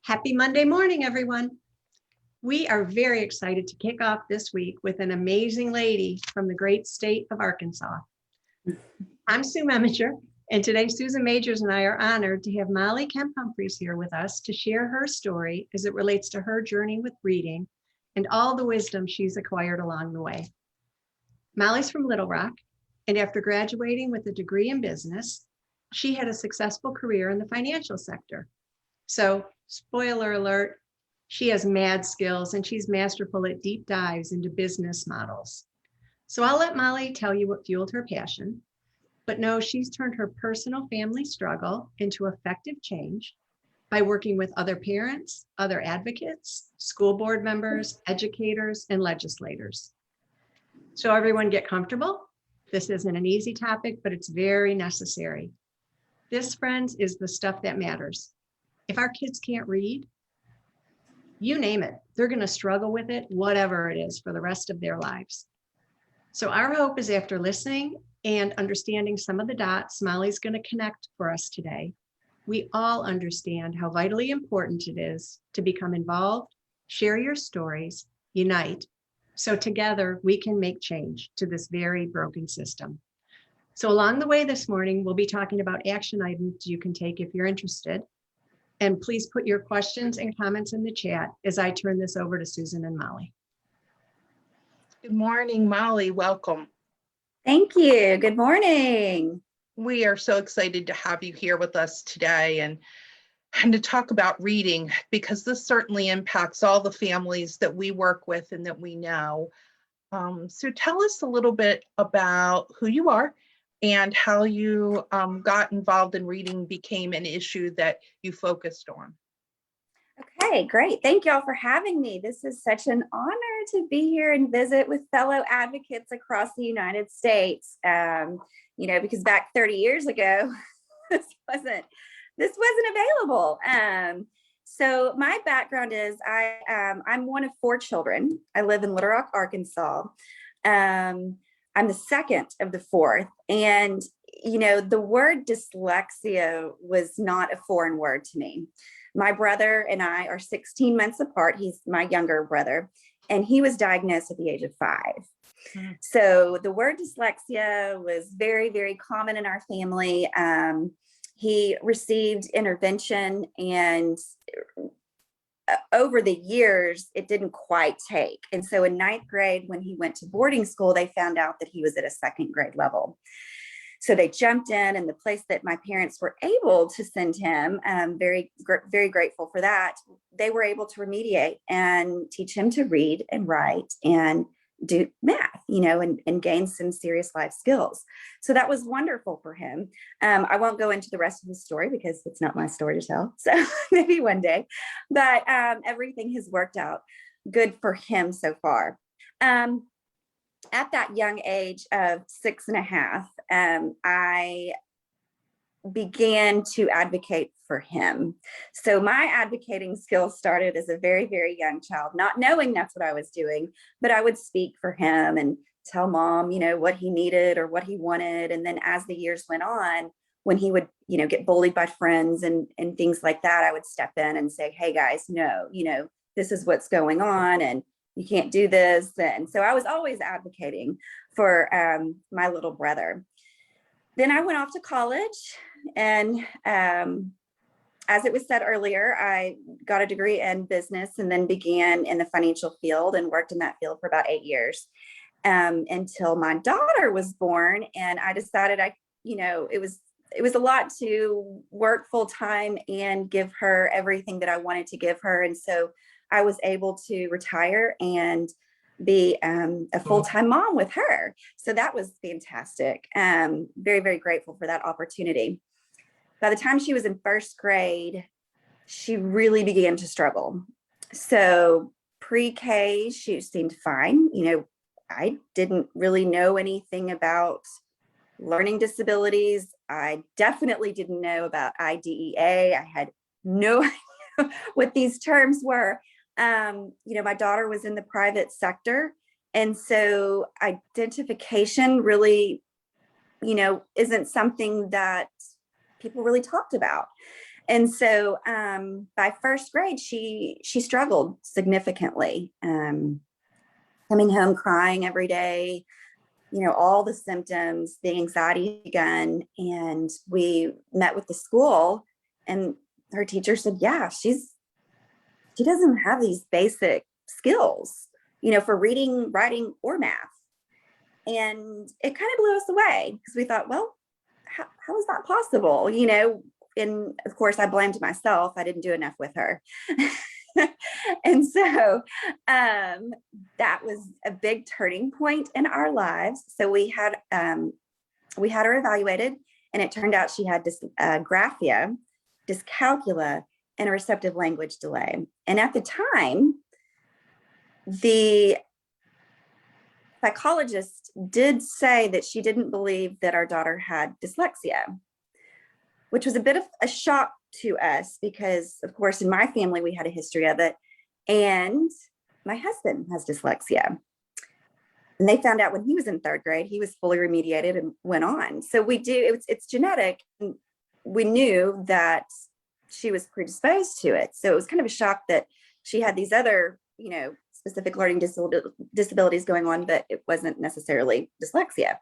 Happy Monday morning, everyone. We are very excited to kick off this week with an amazing lady from the great state of Arkansas. I'm Sue Meminger, and today Susan Majors and I are honored to have Molly Kemp Humphreys here with us to share her story as it relates to her journey with reading and all the wisdom she's acquired along the way. Molly's from Little Rock, and after graduating with a degree in business, she had a successful career in the financial sector. So, spoiler alert, she has mad skills and she's masterful at deep dives into business models. So I'll let Molly tell you what fueled her passion, but no, she's turned her personal family struggle into effective change by working with other parents, other advocates, school board members, educators, and legislators. So everyone get comfortable. This isn't an easy topic, but it's very necessary. This, friends, is the stuff that matters. If our kids can't read, you name it, they're going to struggle with it, whatever it is, for the rest of their lives. So our hope is after listening and understanding some of the dots Molly's going to connect for us today, we all understand how vitally important it is to become involved, share your stories, unite, so together we can make change to this very broken system. So along the way this morning, we'll be talking about action items you can take if you're interested. And please put your questions and comments in the chat as I turn this over to Susan and Molly. Good morning, Molly. Welcome. Thank you. Good morning. We are so excited to have you here with us today and to talk about reading, because this certainly impacts all the families that we work with and that we know. So tell us a little bit about who you are and how you got involved in reading became an issue that you focused on. Okay, great. Thank y'all for having me. This is such an honor to be here and visit with fellow advocates across the United States. Because back 30 years ago, this wasn't available. So my background is I'm one of 4 children. I live in Little Rock, Arkansas. I'm the second of the 4th. And, the word dyslexia was not a foreign word to me. My brother and I are 16 months apart. He's my younger brother, and he was diagnosed at the age of 5. Mm-hmm. So the word dyslexia was very, very common in our family. He received intervention, and over the years, it didn't quite take. And so in 9th grade, when he went to boarding school, they found out that he was at a 2nd grade level. So they jumped in, and the place that my parents were able to send him, very, very grateful for that, they were able to remediate and teach him to read and write and do math, and gain some serious life skills. So that was wonderful for him. I won't go into the rest of the story because it's not my story to tell. So maybe one day, but everything has worked out good for him so far. At that young age of 6.5, I began to advocate for him. So my advocating skills started as a very, very young child, not knowing that's what I was doing, but I would speak for him and tell mom, what he needed or what he wanted. And then as the years went on, when he would, get bullied by friends and things like that, I would step in and say, hey guys, no, this is what's going on and you can't do this. And so I was always advocating for my little brother. Then I went off to college, and as it was said earlier, I got a degree in business and then began in the financial field and worked in that field for about 8 years until my daughter was born. And I decided it was a lot to work full time and give her everything that I wanted to give her. And so I was able to retire and be a full-time mom with her. So that was fantastic. Very, very grateful for that opportunity. By the time she was in 1st grade, she really began to struggle. So pre-K, she seemed fine. I didn't really know anything about learning disabilities. I definitely didn't know about IDEA. I had no idea what these terms were. My daughter was in the private sector. And so identification really, isn't something that people really talked about. And so by first grade, she struggled significantly, coming home crying every day, all the symptoms, the anxiety began. And we met with the school, and her teacher said, yeah, she doesn't have these basic skills, for reading, writing, or math. And it kind of blew us away because we thought, well, how is that possible? And of course I blamed myself. I didn't do enough with her. And so that was a big turning point in our lives. So we had her evaluated, and it turned out she had dysgraphia, dyscalculia, and a receptive language delay. And at the time, the psychologist did say that she didn't believe that our daughter had dyslexia, which was a bit of a shock to us because, of course, in my family, we had a history of it. And my husband has dyslexia. And they found out when he was in third grade, he was fully remediated and went on. So it's genetic. And we knew that she was predisposed to it. So it was kind of a shock that she had these other, specific learning disabilities going on, but it wasn't necessarily dyslexia.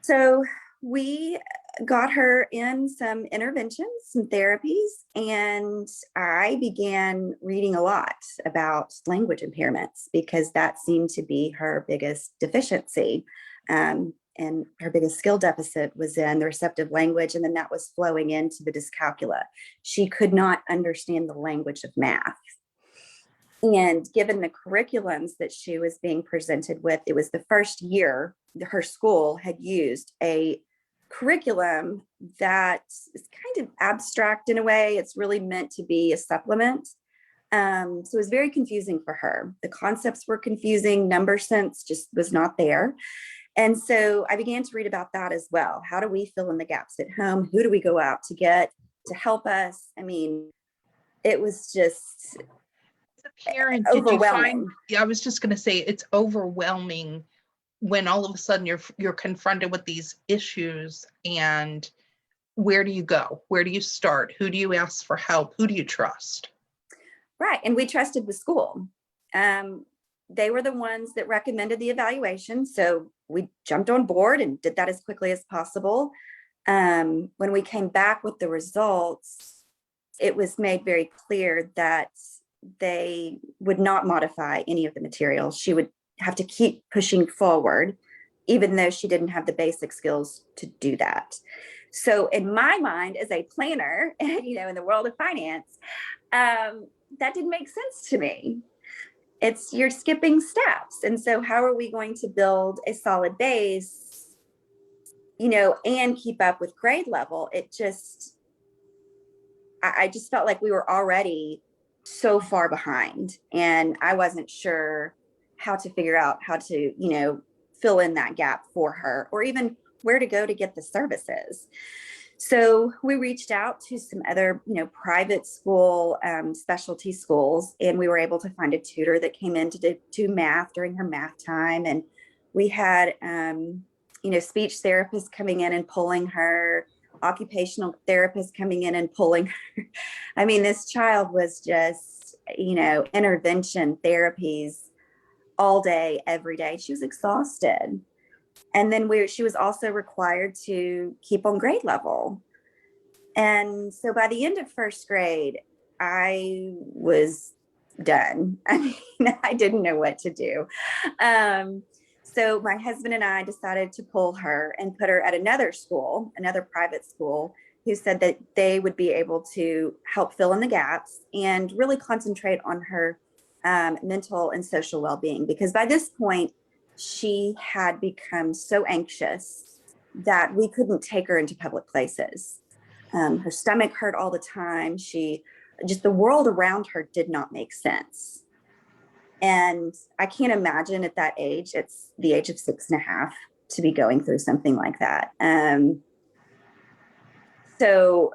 So we got her in some interventions, some therapies, and I began reading a lot about language impairments because that seemed to be her biggest deficiency. And her biggest skill deficit was in the receptive language, and then that was flowing into the dyscalculia. She could not understand the language of math. And given the curriculums that she was being presented with, it was the first year her school had used a curriculum that is kind of abstract in a way. It's really meant to be a supplement. So it was very confusing for her. The concepts were confusing. Number sense just was not there. And so I began to read about that as well. How do we fill in the gaps at home? Who do we go out to get to help us? I mean, it was just Parent, overwhelming. I was just going to say it's overwhelming when all of a sudden you're confronted with these issues, and where do you go? Where do you start? Who do you ask for help? Who do you trust? Right. And we trusted the school. They were the ones that recommended the evaluation. So we jumped on board and did that as quickly as possible. When we came back with the results, it was made very clear that they would not modify any of the material. She would have to keep pushing forward, even though she didn't have the basic skills to do that. So in my mind, as a planner, in the world of finance, that didn't make sense to me. You're skipping steps. And so how are we going to build a solid base, and keep up with grade level? I just felt like we were already so far behind, and I wasn't sure how to figure out how to, fill in that gap for her, or even where to go to get the services. So we reached out to some other, private school, specialty schools, and we were able to find a tutor that came in to do math during her math time. And we had, speech therapists coming in and pulling her, occupational therapists coming in and pulling her. I mean, this child was just, intervention therapies all day, every day. She was exhausted. And then she was also required to keep on grade level. And so by the end of first grade, I was done. I mean, I didn't know what to do. So my husband and I decided to pull her and put her at another school, another private school, who said that they would be able to help fill in the gaps and really concentrate on her mental and social well-being. Because by this point, she had become so anxious that we couldn't take her into public places. Her stomach hurt all the time. The world around her did not make sense. And I can't imagine at that age, it's the age of 6.5, to be going through something like that. So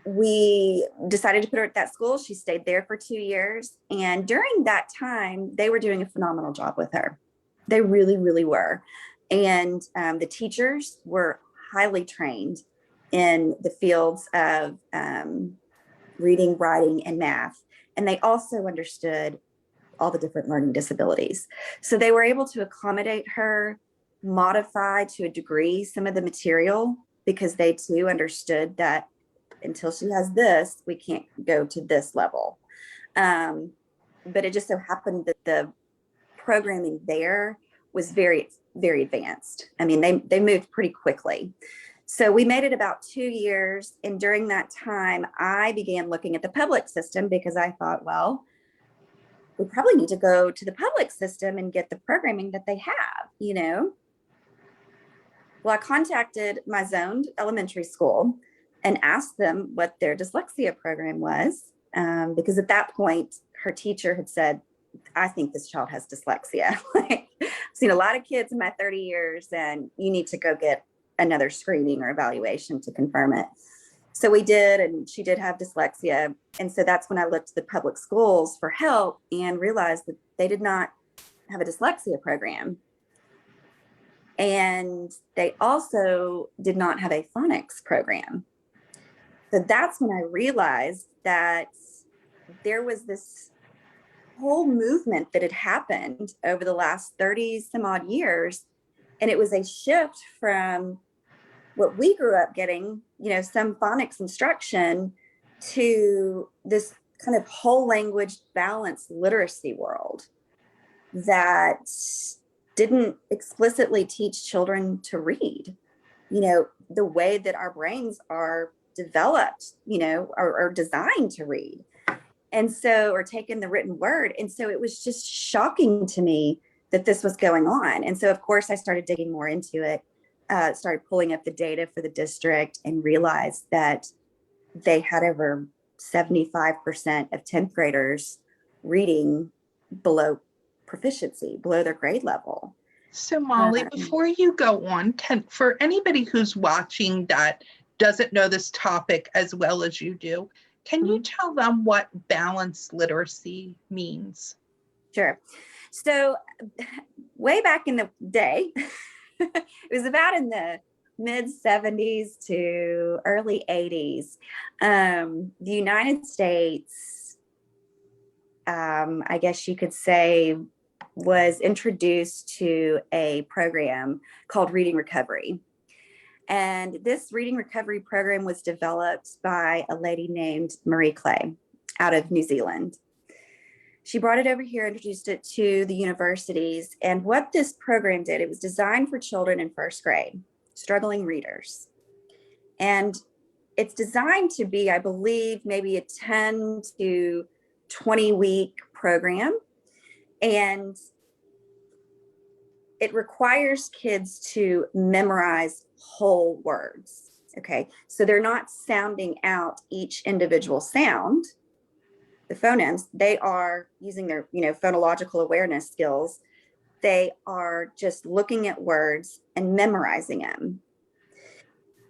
we decided to put her at that school. She stayed there for 2 years. And during that time, they were doing a phenomenal job with her. They really, really were. And the teachers were highly trained in the fields of reading, writing, and math. And they also understood all the different learning disabilities. So they were able to accommodate her, modify to a degree some of the material, because they too understood that until she has this, we can't go to this level. But it just so happened that the programming there was very, very advanced. I mean, they moved pretty quickly. So we made it about 2 years. And during that time, I began looking at the public system, because I thought, well, we probably need to go to the public system and get the programming that they have, you know? Well, I contacted my zoned elementary school and asked them what their dyslexia program was, because at that point, her teacher had said, I think this child has dyslexia. Like, I've seen a lot of kids in my 30 years, and you need to go get another screening or evaluation to confirm it. So we did, and she did have dyslexia. And so that's when I looked to the public schools for help and realized that they did not have a dyslexia program. And they also did not have a phonics program. So that's when I realized that there was this whole movement that had happened over the last 30 some odd years. And it was a shift from what we grew up getting, you know, some phonics instruction, to this kind of whole language balanced literacy world that didn't explicitly teach children to read, you know, the way that our brains are developed, you know, are designed to read. And so, or taken the written word. And so it was just shocking to me that this was going on. And so, of course, I started digging more into it, started pulling up the data for the district, and realized that they had over 75% of 10th graders reading below proficiency, below their grade level. So Molly, before you go on, for anybody who's watching that doesn't know this topic as well as you do, can you tell them what balanced literacy means? Sure. So way back in the day, it was about in the mid 70s to early 80s, the United States, I guess you could say, was introduced to a program called Reading Recovery. And this Reading Recovery program was developed by a lady named Marie Clay out of New Zealand. She brought it over here, introduced it to the universities. And what this program did, it was designed for children in first grade, struggling readers. And it's designed to be, I believe, maybe a 10 to 20 week program. And it requires kids to memorize whole words. Okay, so they're not sounding out each individual sound, the phonemes. They are using their, you know, phonological awareness skills. They are just looking at words and memorizing them.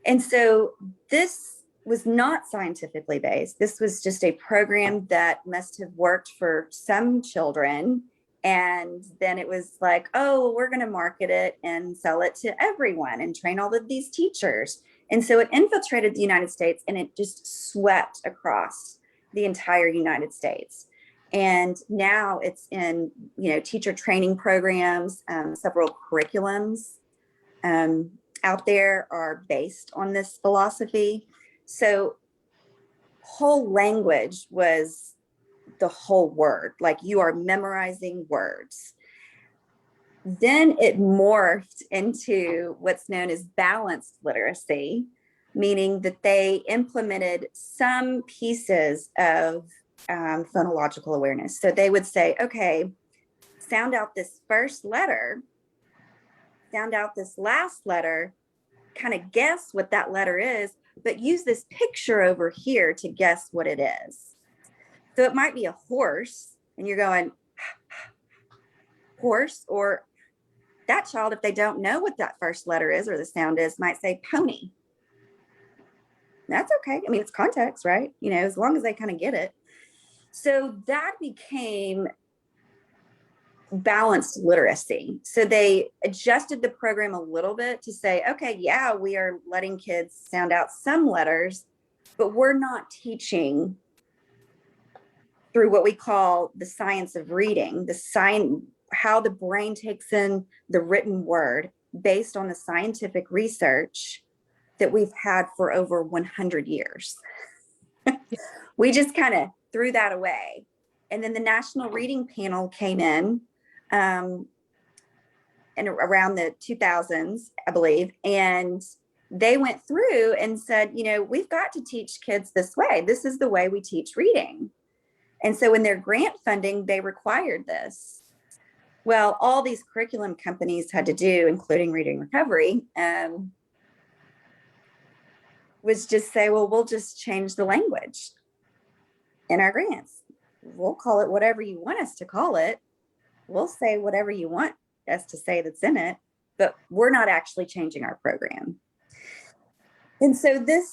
And so this was not scientifically based. This was just a program that must have worked for some children. And then it was like, oh, we're going to market it and sell it to everyone and train all of these teachers. And so it infiltrated the United States, and it just swept across the entire United States. And now it's in, you know, teacher training programs. Several curriculums out there are based on this philosophy. So whole language was the whole word, like you are memorizing words. Then it morphed into what's known as balanced literacy, meaning that they implemented some pieces of phonological awareness. So they would say, okay, sound out this first letter, sound out this last letter, kind of guess what that letter is, but use this picture over here to guess what it is. So it might be a horse, and you're going, horse, or that child, if they don't know what that first letter is or the sound is, might say pony. That's okay. I mean, it's context, right? You know, as long as they kind of get it. So that became balanced literacy. So they adjusted the program a little bit to say, okay, yeah, we are letting kids sound out some letters, but we're not teaching through what we call the science of reading, how the brain takes in the written word based on the scientific research that we've had for over 100 years. We just kind of threw that away. And then the National Reading Panel came in and around the 2000s, I believe, and they went through and said, we've got to teach kids this way. This is the way we teach reading. And so in their grant funding, they required this. Well, all these curriculum companies had to do, including Reading Recovery, was just say, well, we'll just change the language in our grants. We'll call it whatever you want us to call it. We'll say whatever you want us to say that's in it, but we're not actually changing our program. And so this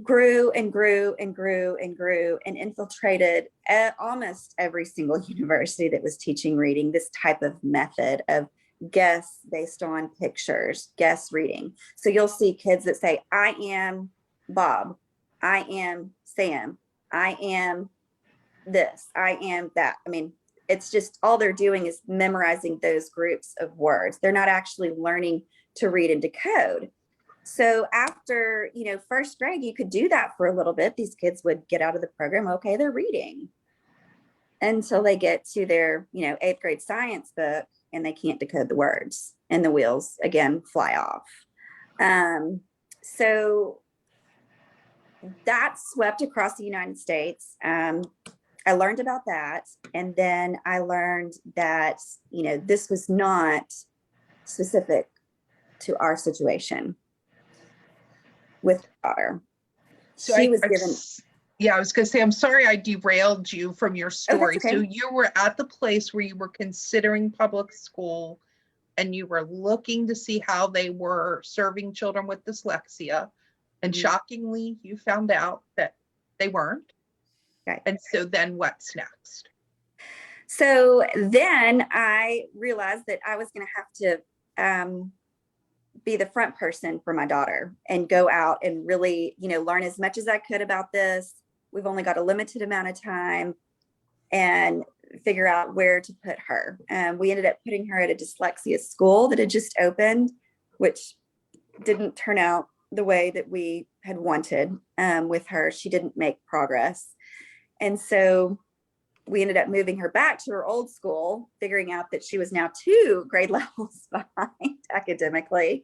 grew and grew and grew and grew and infiltrated almost every single university that was teaching reading, this type of method of guess based on pictures, guess reading. So you'll see kids that say, I am Bob, I am Sam, I am this, I am that. I mean, it's just all they're doing is memorizing those groups of words. They're not actually learning to read and decode. So after, first grade, you could do that for a little bit. These kids would get out of the program. Okay, they're reading until they get to their, 8th grade science book and they can't decode the words and the wheels again fly off. So that swept across the United States. I learned about that. And then I learned that, this was not specific to our situation with daughter. So She was given. Yeah, I was going to say, I'm sorry I derailed you from your story. Okay. So you were at the place where you were considering public school and you were looking to see how they were serving children with dyslexia. And shockingly, you found out that they weren't. Okay. And so then what's next? So then I realized that I was going to have to be the front person for my daughter and go out and really, learn as much as I could about this. We've only got a limited amount of time and figure out where to put her. We ended up putting her at a dyslexia school that had just opened, which didn't turn out the way that we had wanted with her. She didn't make progress. And so we ended up moving her back to her old school, figuring out that she was now 2 grade levels behind academically.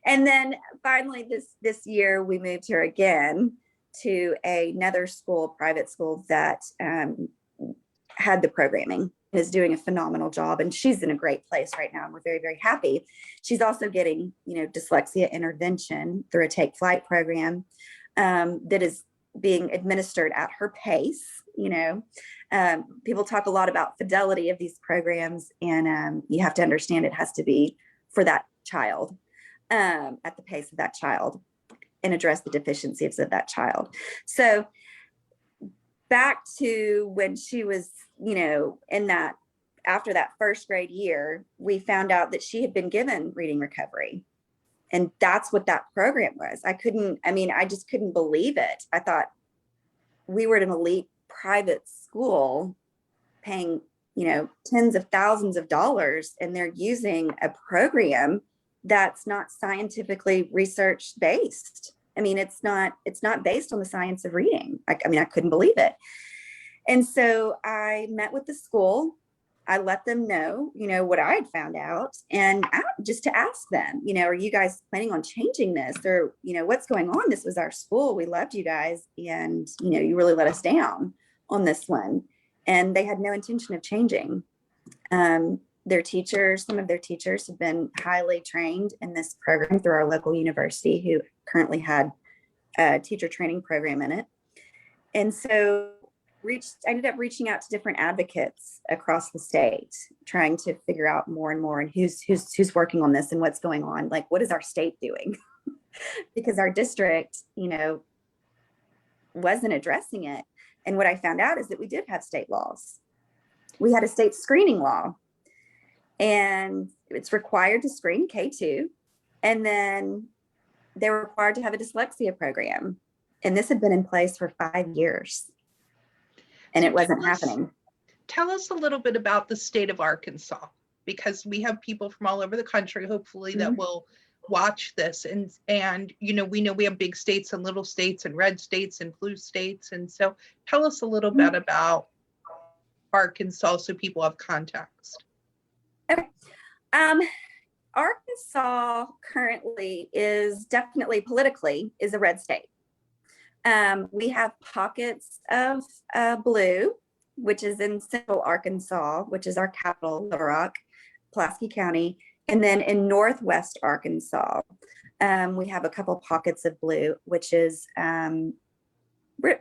And then finally this year, we moved her again to another school, private school that had the programming and is doing a phenomenal job. And she's in a great place right now. And we're very, very happy. She's also getting, dyslexia intervention through a Take Flight program that is being administered at her pace. People talk a lot about fidelity of these programs, and you have to understand it has to be for that child, at the pace of that child, and address the deficiencies of that child. So back to when she was, after that 1st grade year, we found out that she had been given Reading Recovery. And that's what that program was. I just couldn't believe it. I thought we were at an elite private school paying, tens of thousands of dollars, and they're using a program that's not scientifically research based. It's not based on the science of reading. I couldn't believe it. And so I met with the school. I let them know, what I had found out, and just to ask them, are you guys planning on changing this, or, what's going on? This was our school. We loved you guys. And, you really let us down on this one. And they had no intention of changing. Their teachers, some of their teachers have been highly trained in this program through our local university, who currently had a teacher training program in it. And so I ended up reaching out to different advocates across the state, trying to figure out more and more, and who's working on this and what's going on. Like, what is our state doing? Because our district, wasn't addressing it. And what I found out is that we did have state laws. We had a state screening law. and it's required to screen K2. And then they were required to have a dyslexia program. And this had been in place for 5 years. And So it wasn't tell us- happening. Tell us a little bit about the state of Arkansas, because we have people from all over the country, hopefully, that will watch this. And we know we have big states and little states and red states and blue states. And so tell us a little bit about Arkansas so people have context. Okay. Arkansas currently is definitely politically is a red state. We have pockets of blue, which is in central Arkansas, which is our capital, Little Rock, Pulaski County. And then in northwest Arkansas, we have a couple pockets of blue, which is pretty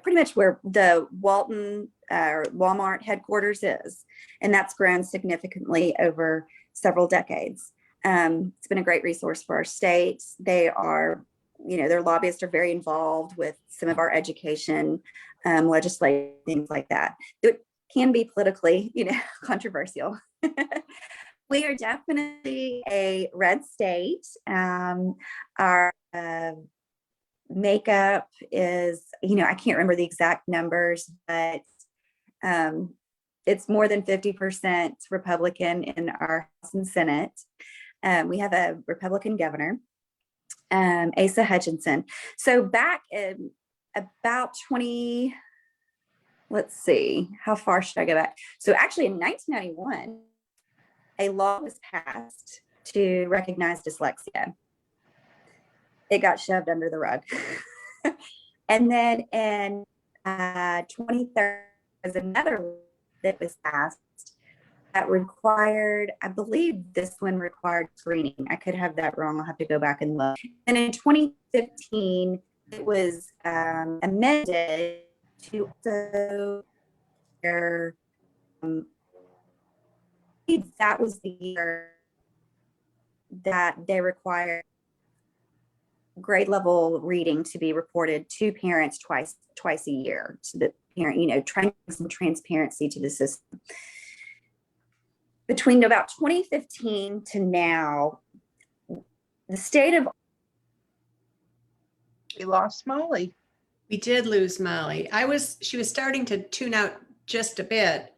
much where the Walton Walmart headquarters is. And that's grown significantly over several decades. It's been a great resource for our state. They are, their lobbyists are very involved with some of our education, legislation, things like that. It can be politically, controversial. We are definitely a red state. Our makeup is, I can't remember the exact numbers, but it's more than 50% Republican in our House and Senate. We have a Republican governor, Asa Hutchinson. So back in about let's see, how far should I go back? So actually in 1991, a law was passed to recognize dyslexia. It got shoved under the rug. And then in 2013, there's another law that was passed that required, I believe this one required screening. I could have that wrong. I'll have to go back and look. And in 2015, it was amended to also that was the year that they required grade level reading to be reported to parents twice a year, so that parent, trying some transparency to the system. Between about 2015 to now, the state of We lost Molly. We did lose Molly. She was starting to tune out just a bit.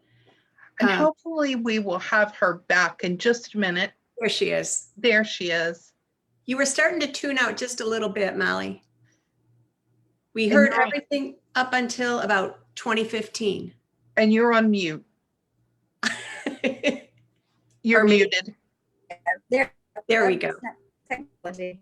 And hopefully we will have her back in just a minute. There she is. There she is. You were starting to tune out just a little bit, Molly. We heard everything up until about 2015. And you're on mute. You're muted. There we go. Technology.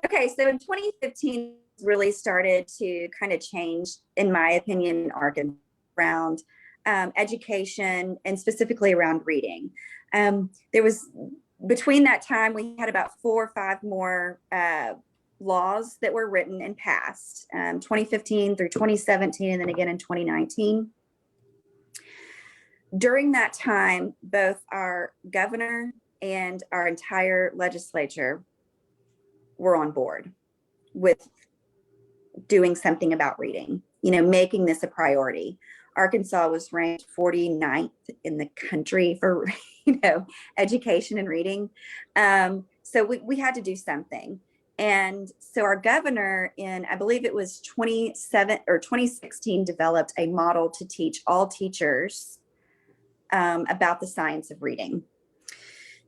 Okay, so in 2015 really started to kind of change, in my opinion, Arkansas around education and specifically around reading. There was, between that time, we had about 4 or 5 more laws that were written and passed, 2015 through 2017, and then again in 2019. During that time, both our governor and our entire legislature were on board with doing something about reading, making this a priority. Arkansas was ranked 49th in the country for, education and reading. So we had to do something. And so our governor in, I believe it was 2016, developed a model to teach all teachers about the science of reading.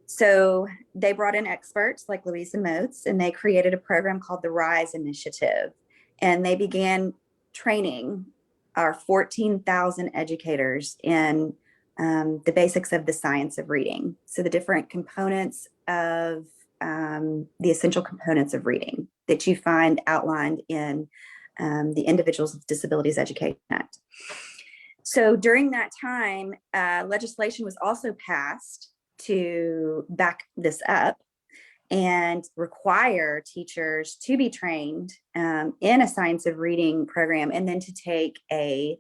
So they brought in experts like Louisa Moats, and they created a program called the RISE Initiative. And they began training our 14,000 educators in the basics of the science of reading. So the different components of the essential components of reading that you find outlined in the Individuals with Disabilities Education Act. So during that time, legislation was also passed to back this up and require teachers to be trained in a science of reading program, and then to take a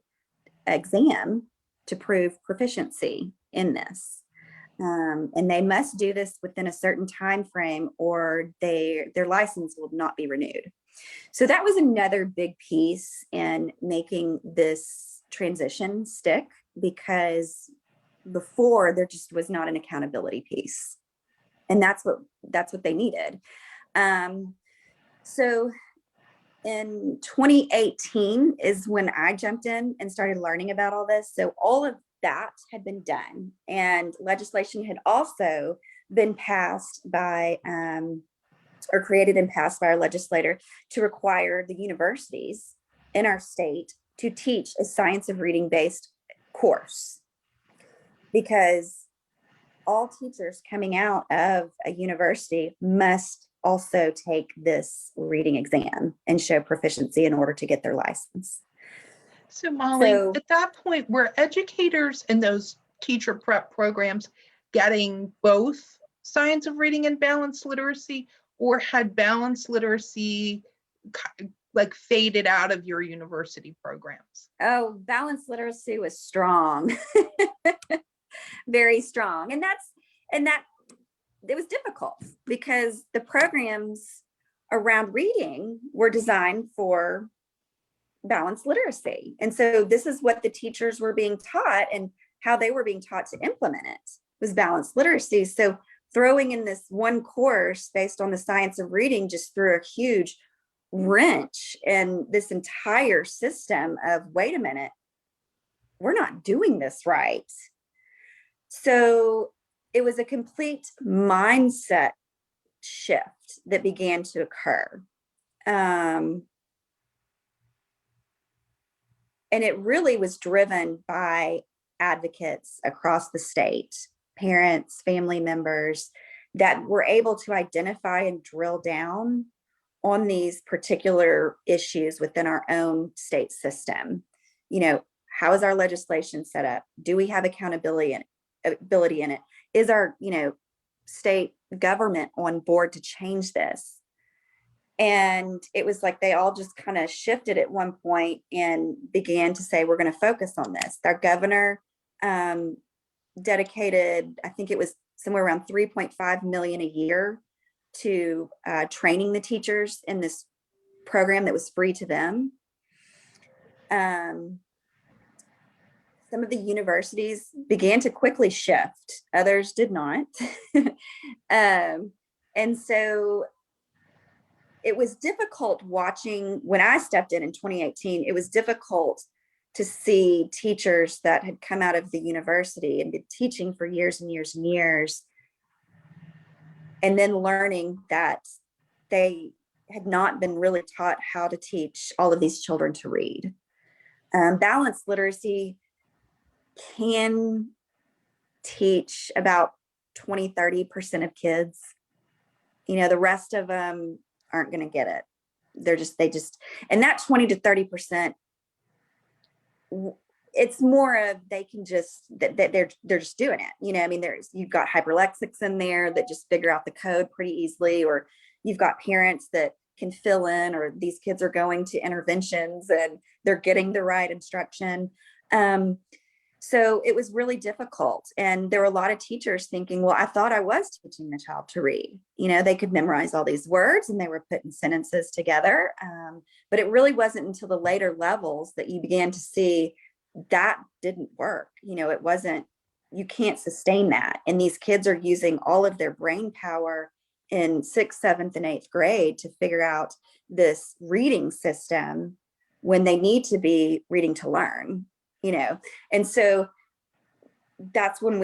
exam to prove proficiency in this. And they must do this within a certain time frame, or their license will not be renewed. So that was another big piece in making this transition stick, because before there just was not an accountability piece. And that's what they needed. So in 2018 is when I jumped in and started learning about all this. So all of that had been done, and legislation had also been passed by, or created and passed by our legislator to require the universities in our state to teach a science of reading based course, because all teachers coming out of a university must also take this reading exam and show proficiency in order to get their license. So Molly, So- at that point, were educators in those teacher prep programs getting both science of reading and balanced literacy, or had balanced literacy like faded out of your university programs? Oh, balanced literacy was strong, very strong. And that it was difficult because the programs around reading were designed for balanced literacy. And so this is what the teachers were being taught, and how they were being taught to implement it was balanced literacy. So throwing in this one course based on the science of reading just threw a huge wrench in this entire system of, wait a minute, we're not doing this right. So it was a complete mindset shift that began to occur. And it really was driven by advocates across the state, parents, family members that were able to identify and drill down on these particular issues within our own state system. You know, how is our legislation set up? Do we have accountability in it? Is our, state government on board to change this? And it was like they all just kind of shifted at one point and began to say, we're going to focus on this. Our governor dedicated, I think it was somewhere around 3.5 million a year to training the teachers in this program that was free to them. Some of the universities began to quickly shift, others did not. And so it was difficult watching, when I stepped in 2018, it was difficult to see teachers that had come out of the university and been teaching for years and years and years, and then learning that they had not been really taught how to teach all of these children to read. Balanced literacy can teach about 20-30% of kids. The rest of them aren't going to get it. And that 20 to 30%, it's more of, they can just, that they're just doing it. You've got hyperlexics in there that just figure out the code pretty easily, or you've got parents that can fill in, or these kids are going to interventions and they're getting the right instruction. So it was really difficult. And there were a lot of teachers thinking, well, I thought I was teaching the child to read. They could memorize all these words and they were putting sentences together. But it really wasn't until the later levels that you began to see that didn't work. It wasn't, you can't sustain that. And these kids are using all of their brain power in 6th, 7th, and 8th grade to figure out this reading system when they need to be reading to learn. And so that's when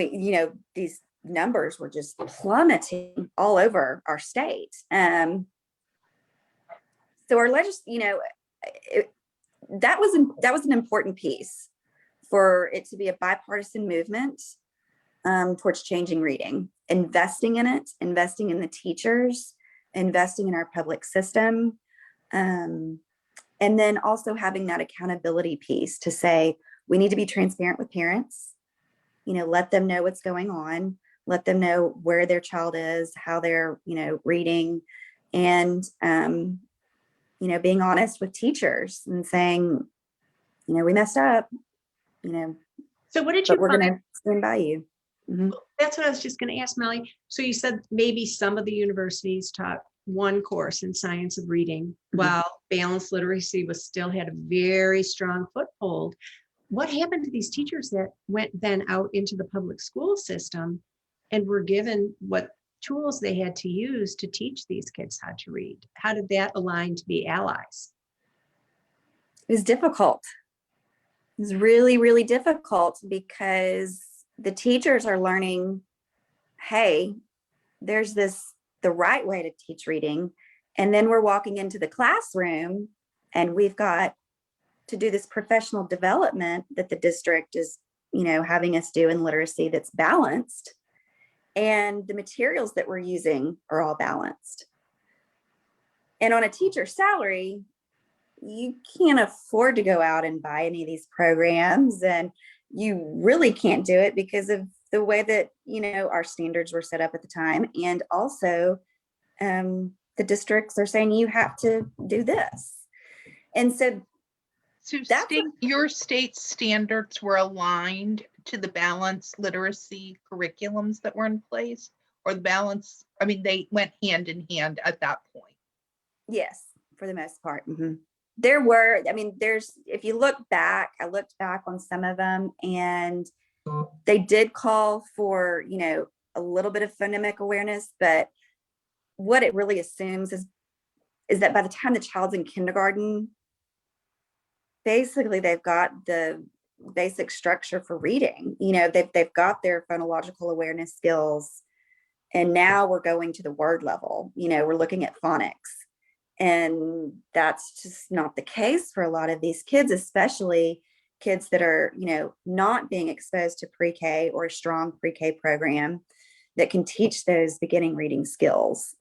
these numbers were just plummeting all over our state. So our that was an important piece for it to be a bipartisan movement towards changing reading, investing in it, investing in the teachers, investing in our public system, and then also having that accountability piece to say, we need to be transparent with parents, let them know what's going on, let them know where their child is, how they're, reading, and, being honest with teachers and saying, we messed up, So what did but you we're find? going to stand by you. Mhm. That's what I was just going to ask, Melly. So you said maybe some of the universities taught one course in science of reading, while balanced literacy still had a very strong foothold. what happened to these teachers that went then out into the public school system and were given what tools they had to use to teach these kids how to read? How did that align to be allies? It was difficult. It was really, really difficult because the teachers are learning, hey, there's the right way to teach reading. And then we're walking into the classroom and we've got to do this professional development that the district is, having us do in literacy that's balanced. And the materials that we're using are all balanced. And on a teacher's salary, you can't afford to go out and buy any of these programs. And you really can't do it because of the way that, our standards were set up at the time. And also the districts are saying you have to do this. And so your state standards were aligned to the balanced literacy curriculums that were in place, or they went hand in hand at that point? Yes, for the most part. Mm-hmm. There were, if you look back, I looked back on some of them and they did call for, a little bit of phonemic awareness, but what it really assumes is that by the time the child's in kindergarten, basically they've got the basic structure for reading. They've got their phonological awareness skills, and now we're going to the word level. We're looking at phonics, and that's just not the case for a lot of these kids, especially kids that are, not being exposed to pre-K or a strong pre-K program that can teach those beginning reading skills.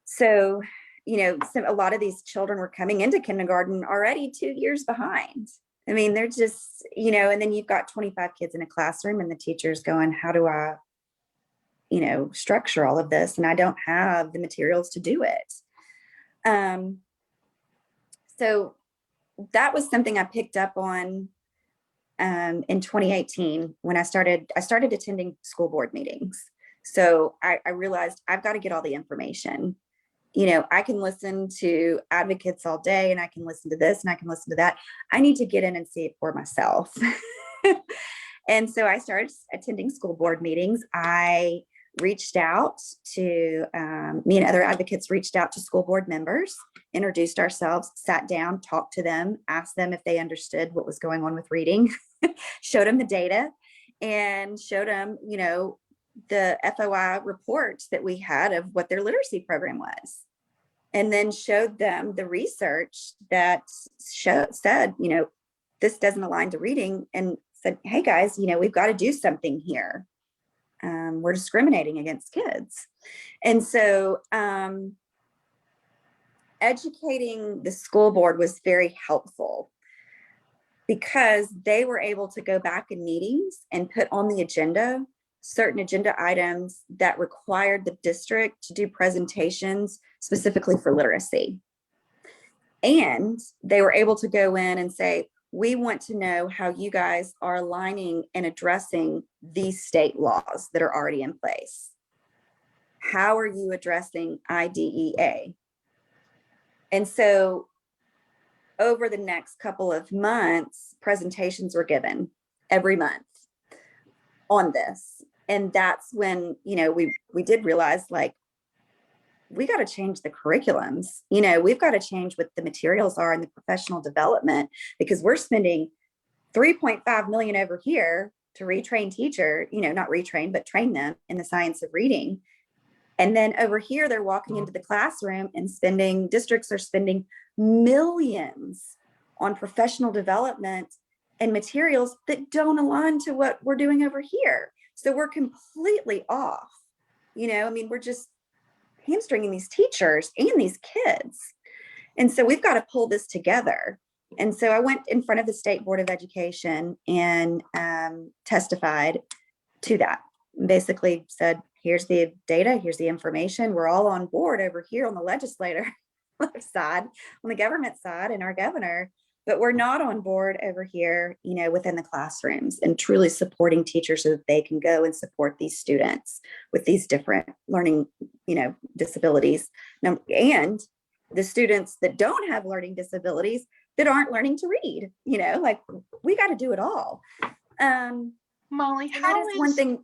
So a lot of these children were coming into kindergarten already 2 years behind. They're just, and then you've got 25 kids in a classroom and the teacher's going, how do I, structure all of this? And I don't have the materials to do it. So that was something I picked up on in 2018 when I started attending school board meetings. So I realized I've got to get all the information. I can listen to advocates all day and I can listen to this and I can listen to that. I need to get in and see it for myself. And so I started attending school board meetings. I reached out to, me and other advocates reached out to school board members, introduced ourselves, sat down, talked to them, asked them if they understood what was going on with reading, showed them the data and showed them, the FOI reports that we had of what their literacy program was. And then showed them the research that said, this doesn't align to reading, and said, hey guys, we've got to do something here. We're discriminating against kids. And so educating the school board was very helpful because they were able to go back in meetings and put on the agenda certain agenda items that required the district to do presentations specifically for literacy. And they were able to go in and say, we want to know how you guys are aligning and addressing these state laws that are already in place. How are you addressing IDEA? And so over the next couple of months, presentations were given every month on this. And that's when, we did realize, like, we got to change the curriculums. We've got to change what the materials are in the professional development, because we're spending $3.5 million over here to retrain teacher, not retrain, but train them in the science of reading. And then over here, they're walking into the classroom and districts are spending millions on professional development and materials that don't align to what we're doing over here. So we're completely off. We're just hamstringing these teachers and these kids. And so we've got to pull this together. And so I went in front of the State Board of Education and testified to that. Basically said, here's the data, here's the information. We're all on board over here on the legislator side, on the government side, and our governor, but we're not on board over here, within the classrooms and truly supporting teachers so that they can go and support these students with these different learning, disabilities. And the students that don't have learning disabilities, that aren't learning to read, like we got to do it all. Molly, And that is one thing.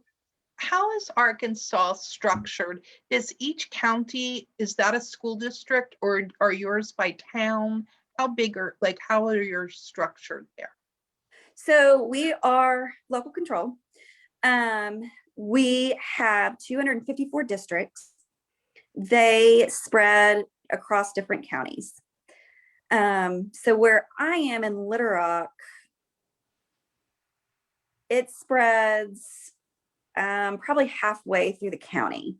how is Arkansas structured? Is each county, is that a school district, or are yours by town? How big are, like, how are yours structured there? So we are local control. We have 254 districts. They spread across different counties. So where I am in Little Rock, it spreads probably halfway through the county.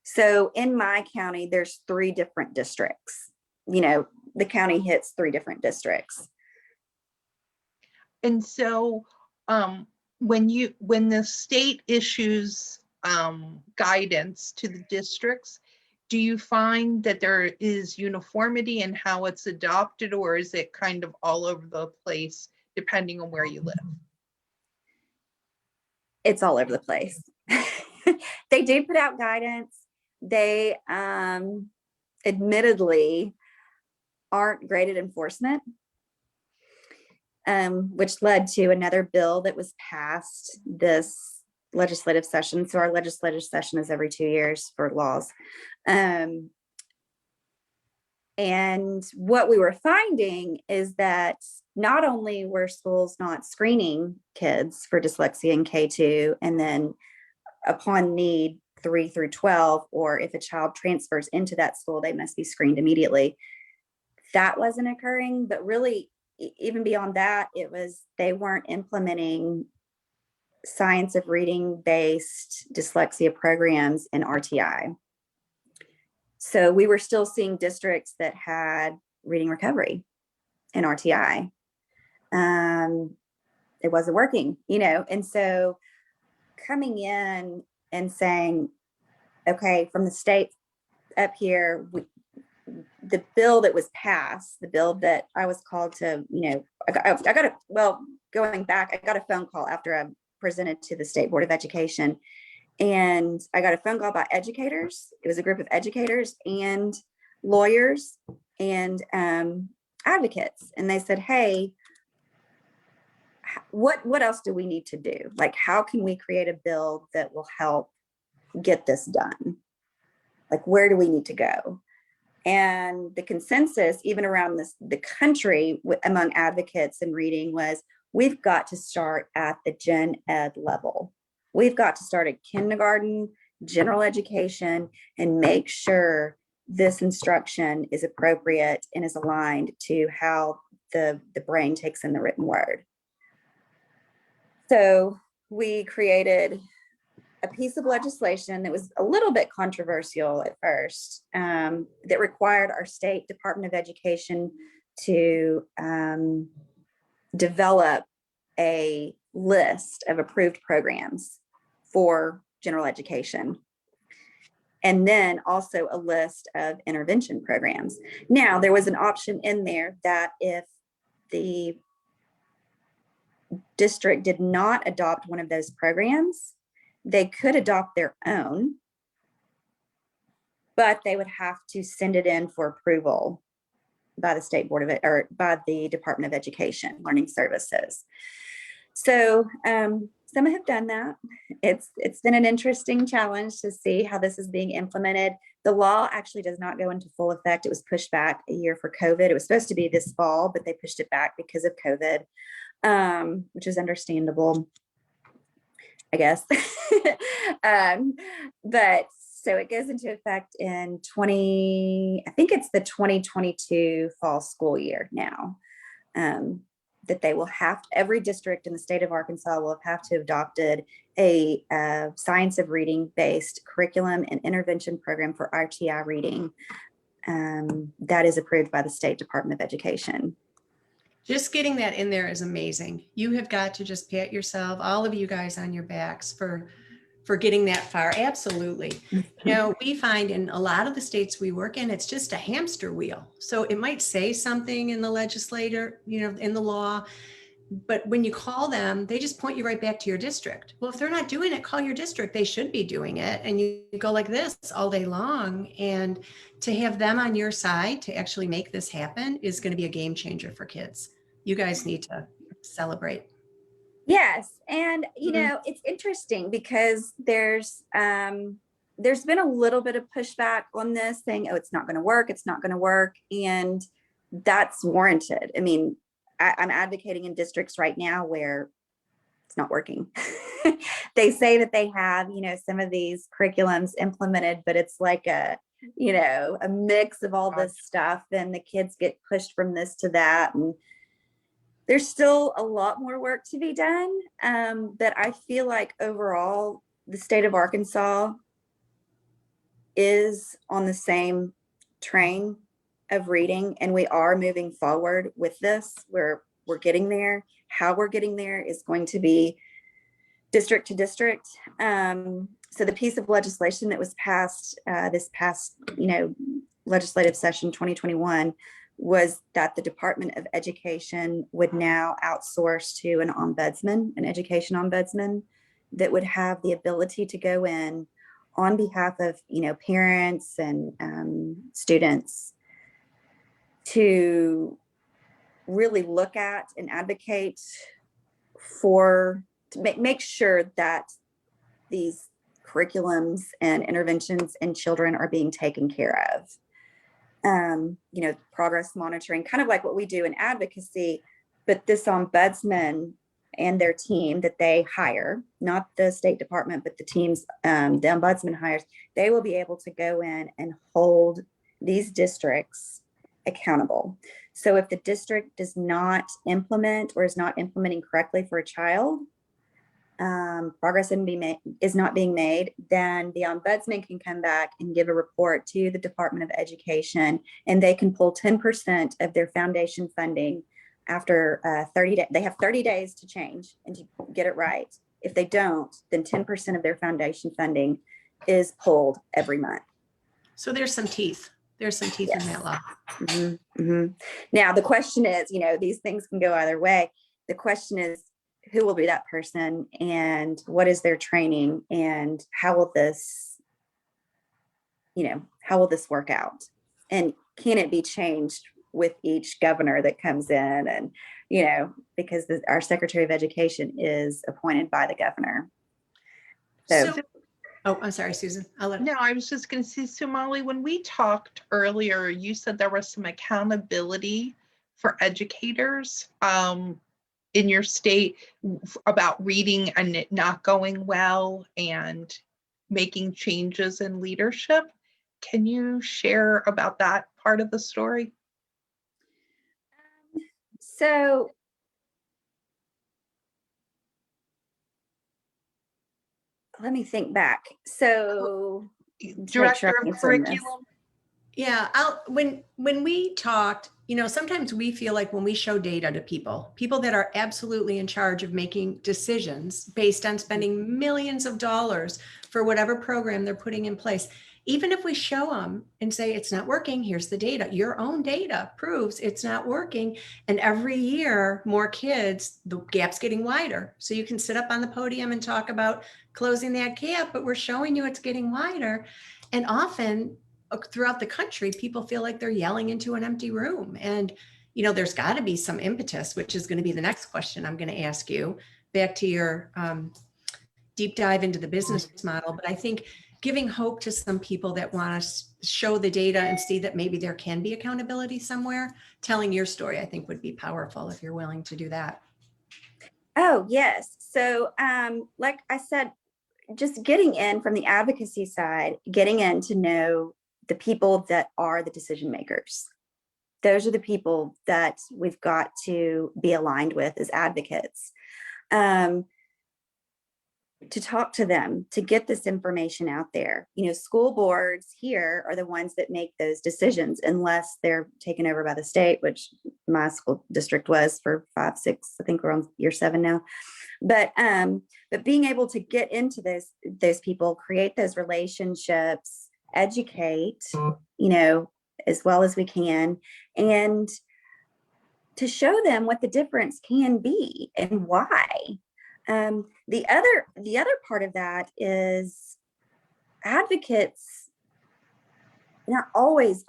So in my county, there's 3 different districts. The county hits 3 different districts. And so when the state issues guidance to the districts, do you find that there is uniformity in how it's adopted, or is it kind of all over the place depending on where you live? It's all over the place. They do put out guidance. They admittedly aren't great at enforcement, which led to another bill that was passed this legislative session. So our legislative session is every 2 years for laws. And what we were finding is that not only were schools not screening kids for dyslexia in K2, and then upon need 3 through 12, or if a child transfers into that school, they must be screened immediately. That wasn't occurring, but really, even beyond that, it was they weren't implementing science of reading based dyslexia programs in RTI. So we were still seeing districts that had reading recovery in RTI. It wasn't working, and so coming in and saying, okay, from the state up here, the bill that was passed, the bill that I was called to, going back, I got a phone call after I presented to the State Board of Education, and I got a phone call by educators. It was a group of educators and lawyers and advocates. And they said, hey, what else do we need to do? Like, how can we create a bill that will help get this done? Like, where do we need to go? And the consensus, even around the country among advocates in reading, was we've got to start at the gen ed level. We've got to start at kindergarten, general education, and make sure this instruction is appropriate and is aligned to how the brain takes in the written word. So we created a piece of legislation that was a little bit controversial at first, that required our state Department of Education to develop a list of approved programs for general education, and then also a list of intervention programs. Now, there was an option in there that if the district did not adopt one of those programs, they could adopt their own, but they would have to send it in for approval by the State Board of It, or by the Department of Education, Learning Services. So some have done that. It's been an interesting challenge to see how this is being implemented. The law actually does not go into full effect. It was pushed back a year for COVID. It was supposed to be this fall, but they pushed it back because of COVID, which is understandable, I guess. But so it goes into effect in I think it's the 2022 fall school year now, that they will have, every district in the state of Arkansas will have to have adopted a science of reading based curriculum and intervention program for RTI reading that is approved by the State Department of Education. Just getting that in there is amazing. You have got to just pat yourself, all of you guys, on your backs for getting that far. Absolutely. We find in a lot of the states we work in, it's just a hamster wheel. So it might say something in the legislator, in the law, but when you call them, they just point you right back to your district. Well, if they're not doing it, call your district. They should be doing it. And you go like this all day long. And to have them on your side to actually make this happen is going to be a game changer for kids. You guys need to celebrate. Yes. And, Mhm. it's interesting because there's been a little bit of pushback on this saying, oh, it's not going to work. It's not going to work. And that's warranted. I mean, I'm advocating in districts right now where it's not working. They say that they have, some of these curriculums implemented, but it's like a mix of all this stuff, and the kids get pushed from this to that. And there's still a lot more work to be done. But I feel like overall, the state of Arkansas is on the same train of reading, and we are moving forward with this. We're getting there. How we're getting there is going to be district to district. So the piece of legislation that was passed this past, legislative session 2021 was that the Department of Education would now outsource to an ombudsman, an education ombudsman, that would have the ability to go in on behalf of, parents and students to really look at and advocate for, to make sure that these curriculums and interventions in children are being taken care of. Progress monitoring, kind of like what we do in advocacy, but this ombudsman and their team that they hire, not the State Department, but the teams, the ombudsman hires, they will be able to go in and hold these districts accountable. So if the district does not implement or is not implementing correctly for a child, progress is not being made, then the ombudsman can come back and give a report to the Department of Education, and they can pull 10% of their foundation funding after 30 days. They have 30 days to change and to get it right. If they don't, then 10% of their foundation funding is pulled every month. So there's some teeth. There's some teeth in that law. Mm-hmm, mm-hmm. Now, the question is, these things can go either way. The question is, who will be that person, and what is their training, and how will this work out? And can it be changed with each governor that comes in? And, because our Secretary of Education is appointed by the governor. So oh, I'm sorry, Susan. No, I was just going to say, so Molly, when we talked earlier, you said there was some accountability for educators in your state about reading and it not going well and making changes in leadership. Can you share about that part of the story? So let me think back. So Director of curriculum. Yeah, when we talked, sometimes we feel like when we show data to people that are absolutely in charge of making decisions based on spending millions of dollars for whatever program they're putting in place, even if we show them and say it's not working, here's the data, your own data proves it's not working. And every year, more kids, the gap's getting wider. So you can sit up on the podium and talk about closing that gap, but we're showing you it's getting wider. And often throughout the country, people feel like they're yelling into an empty room. And, there's got to be some impetus, which is going to be the next question I'm going to ask you, back to your deep dive into the business model. But I think giving hope to some people that want to show the data and see that maybe there can be accountability somewhere, telling your story, I think would be powerful if you're willing to do that. Oh, yes. So like I said, just getting in from the advocacy side, getting in to know the people that are the decision makers. Those are the people that we've got to be aligned with as advocates. To talk to them, to get this information out there. School boards here are the ones that make those decisions unless they're taken over by the state, which my school district was for 5, 6, I think we're on year 7 now. But being able to get into those people, create those relationships, educate, as well as we can, and to show them what the difference can be and why. The other part of that is advocates not always,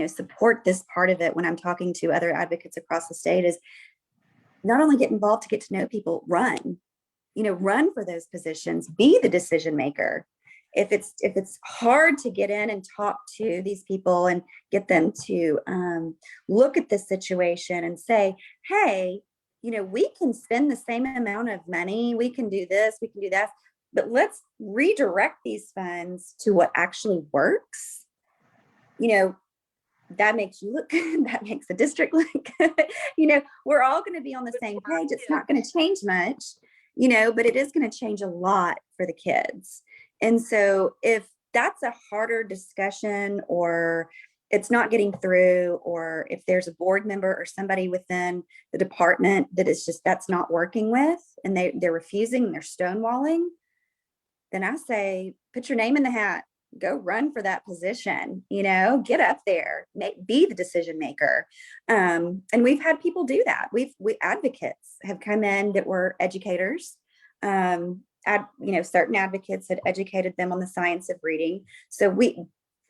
support this part of it when I'm talking to other advocates across the state, is not only get involved to get to know people, run for those positions, be the decision maker. If it's hard to get in and talk to these people and get them to look at the situation and say, hey, we can spend the same amount of money, we can do this, we can do that, but let's redirect these funds to what actually works. That makes you look good, that makes the district look good. We're all going to be on the same page. It's not going to change much, but it is going to change a lot for the kids. And so if that's a harder discussion, or it's not getting through, or if there's a board member or somebody within the department that's not working with, and they're refusing, they're stonewalling, then I say, put your name in the hat, go run for that position, get up there, be the decision maker. And we've had people do that. We advocates have come in that were educators. Certain advocates had educated them on the science of reading. So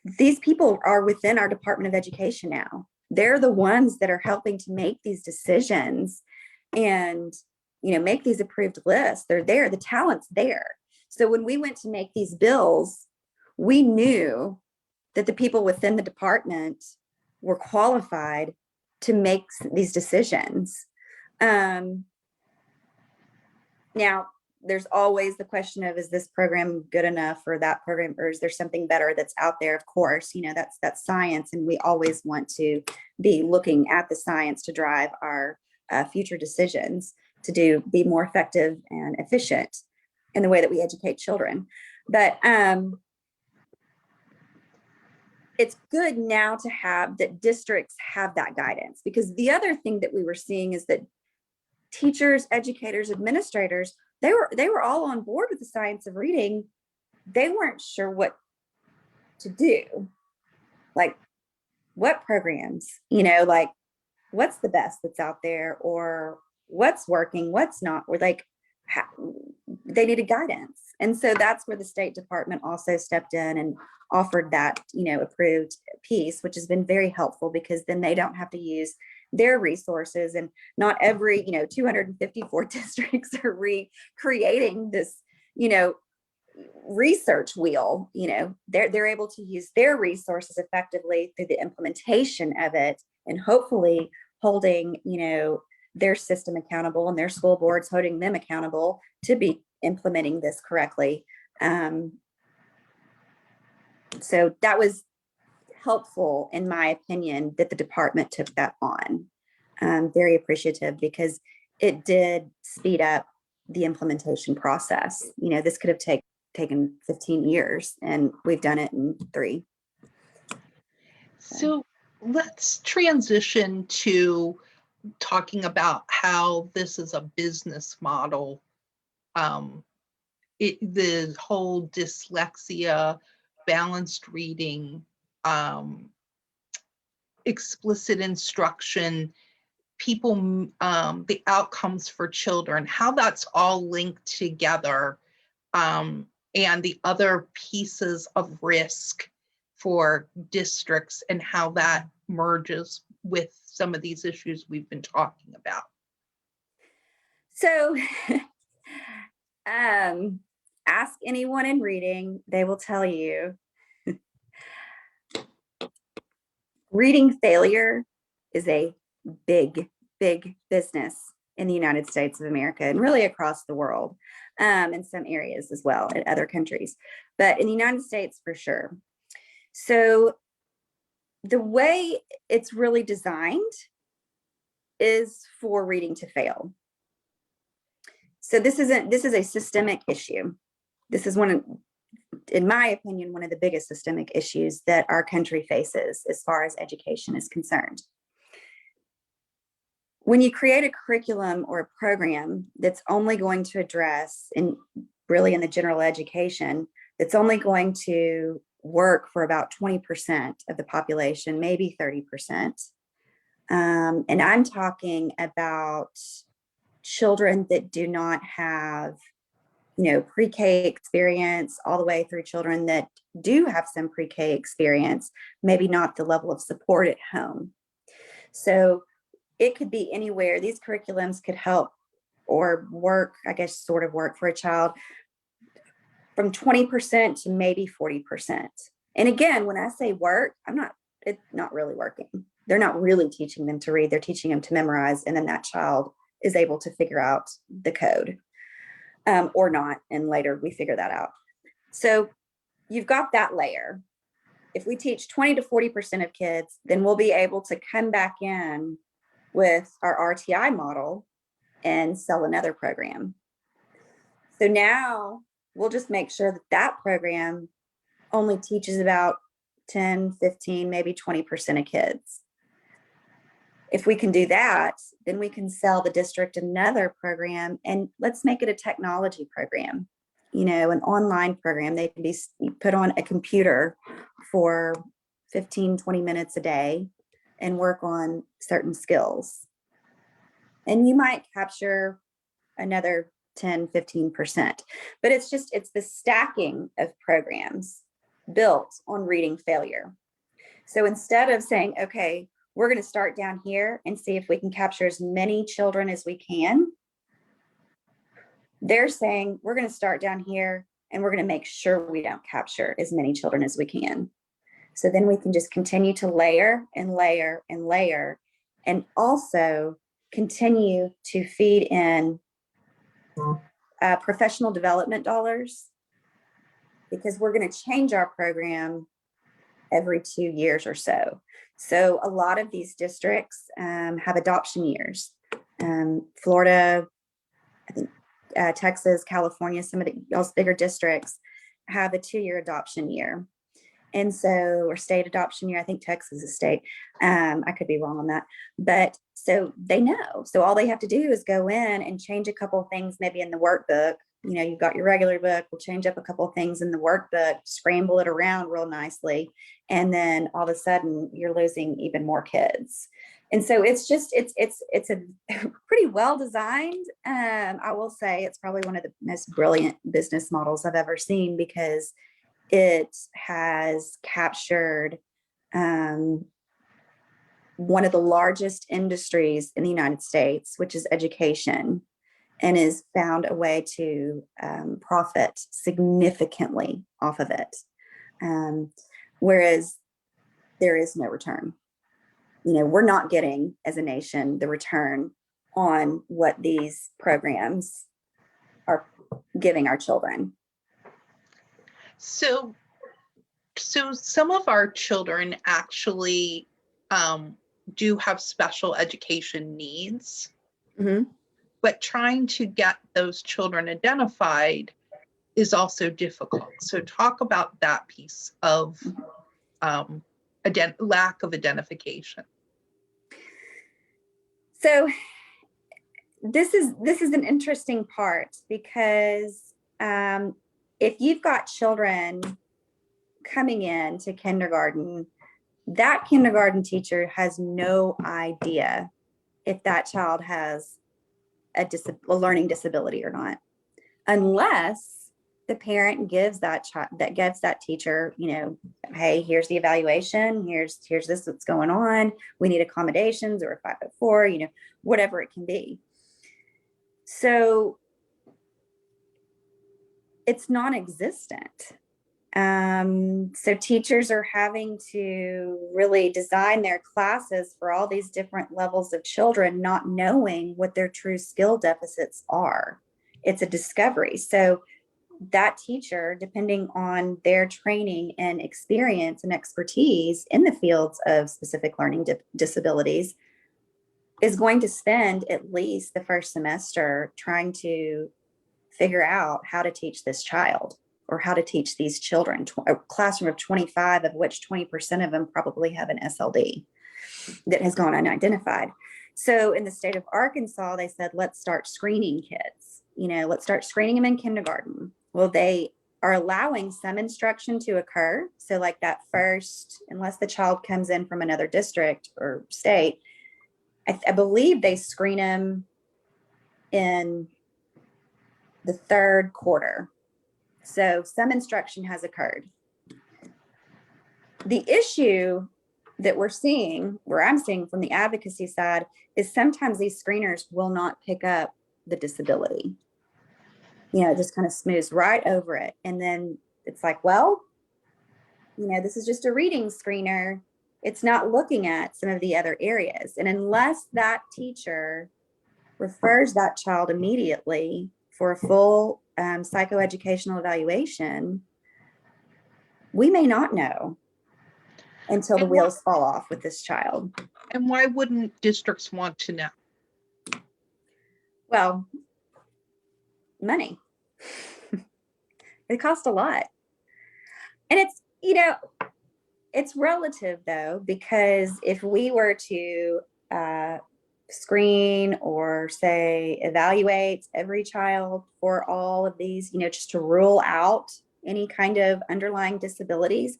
these people are within our Department of Education now. They're the ones that are helping to make these decisions and, make these approved lists. They're there, the talent's there. So when we went to make these bills, we knew that the people within the department were qualified to make these decisions. Now, there's always the question of, is this program good enough for that program, or is there something better that's out there? Of course, that's science, and we always want to be looking at the science to drive our future decisions to be more effective and efficient in the way that we educate children. But it's good now to have that districts have that guidance, because the other thing that we were seeing is that teachers, educators, administrators, they were all on board with the science of reading. They weren't sure what to do, like what programs, like what's the best that's out there, or what's working, what's not. Or like they needed guidance. And so that's where the State Department also stepped in and offered that, approved piece, which has been very helpful, because then they don't have to use their resources, and not every 254 districts are recreating this research wheel. They're able to use their resources effectively through the implementation of it, and hopefully holding their system accountable, and their school boards holding them accountable to be implementing this correctly. So that was helpful, in my opinion, that the department took that on. I'm very appreciative, because it did speed up the implementation process. This could have taken 15 years, and we've done it in 3. So let's transition to talking about how this is a business model. The whole dyslexia, balanced reading, explicit instruction, the outcomes for children, how that's all linked together, and the other pieces of risk for districts, and how that merges with some of these issues we've been talking about. So ask anyone in reading, they will tell you reading failure is a big, big business in the United States of America, and really across the world, in some areas as well, in other countries, but in the United States for sure. So the way it's really designed is for reading to fail. So this is a systemic issue. This is in my opinion, one of the biggest systemic issues that our country faces as far as education is concerned. When you create a curriculum or a program that's only going to address, in the general education, that's only going to work for about 20% of the population, maybe 30%, And I'm talking about children that do not have, pre-K experience, all the way through children that do have some pre-K experience, maybe not the level of support at home. So it could be anywhere. These curriculums could help or work, I guess, sort of work for a child from 20% to maybe 40%. And again, when I say work, it's not really working. They're not really teaching them to read. They're teaching them to memorize. And then that child is able to figure out the code or not. And later we figure that out. So you've got that layer. If we teach 20 to 40% of kids, then we'll be able to come back in with our RTI model and sell another program. So now we'll just make sure that that program only teaches about 10, 15, maybe 20% of kids. If we can do that, then we can sell the district another program, and let's make it a technology program, an online program. They can be put on a computer for 15, 20 minutes a day and work on certain skills. And you might capture another 10, 15%, but it's the stacking of programs built on reading failure. So instead of saying, okay, we're going to start down here and see if we can capture as many children as we can, they're saying we're going to start down here and we're going to make sure we don't capture as many children as we can. So then we can just continue to layer and layer and layer, and also continue to feed in professional development dollars, because we're going to change our program every 2 years or so. So a lot of these districts have adoption years. Florida, I think Texas, California, some of the bigger districts have a 2-year adoption year. And so, or state adoption year, I think Texas is a state. I could be wrong on that, but so they know. So all they have to do is go in and change a couple of things, maybe in the workbook. You've got your regular book, we'll change up a couple of things in the workbook, scramble it around real nicely. And then all of a sudden you're losing even more kids. And so it's a pretty well designed. I will say it's probably one of the most brilliant business models I've ever seen, because it has captured one of the largest industries in the United States, which is education, and has found a way to profit significantly off of it. Whereas there is no return. We're not getting, as a nation, the return on what these programs are giving our children. So some of our children actually do have special education needs, but trying to get those children identified is also difficult. So talk about that piece of lack of identification. So this is an interesting part, because if you've got children coming in to kindergarten, that kindergarten teacher has no idea if that child has a learning disability or not, unless the parent gives that teacher, hey, here's the evaluation, here's this what's going on, we need accommodations, or a 504, whatever it can be. So it's non-existent. So teachers are having to really design their classes for all these different levels of children, not knowing what their true skill deficits are. It's a discovery. So that teacher, depending on their training and experience and expertise in the fields of specific learning disabilities, is going to spend at least the first semester trying to figure out how to teach this child, or how to teach these children. A classroom of 25, of which 20% of them probably have an SLD that has gone unidentified. So in the state of Arkansas, they said, let's start screening kids. Let's start screening them in kindergarten. Well, they are allowing some instruction to occur. So like that first, unless the child comes in from another district or state, I believe they screen them in the third quarter. So some instruction has occurred. The issue that we're seeing, where I'm seeing from the advocacy side, is sometimes these screeners will not pick up the disability. It just kind of smooths right over it. And then it's like, well, this is just a reading screener. It's not looking at some of the other areas. And unless that teacher refers that child immediately for a full psychoeducational evaluation, we may not know until the wheels fall off with this child. And why wouldn't districts want to know? Well, money. It costs a lot. And it's relative though, because if we were to screen or say evaluate every child for all of these, just to rule out any kind of underlying disabilities,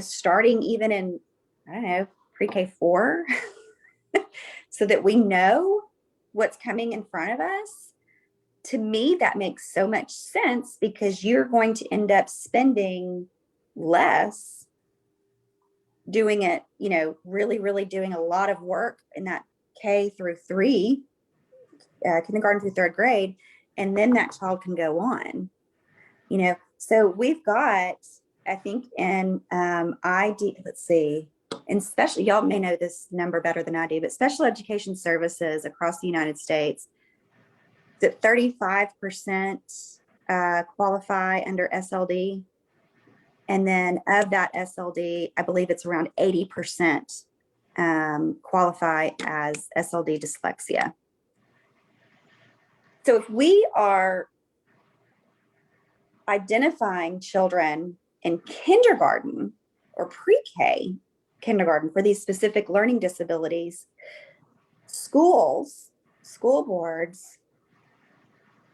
starting even in, I don't know, pre-K 4, so that we know what's coming in front of us. To me, that makes so much sense, because you're going to end up spending less doing it, really, really doing a lot of work in that K through 3, kindergarten through third grade, and then that child can go on. So we've got, I think in ID, let's see, and especially, y'all may know this number better than I do, but special education services across the United States, that 35% qualify under SLD. And then of that SLD, I believe it's around 80% qualify as SLD dyslexia. So if we are identifying children in kindergarten or pre-K kindergarten for these specific learning disabilities, schools, school boards,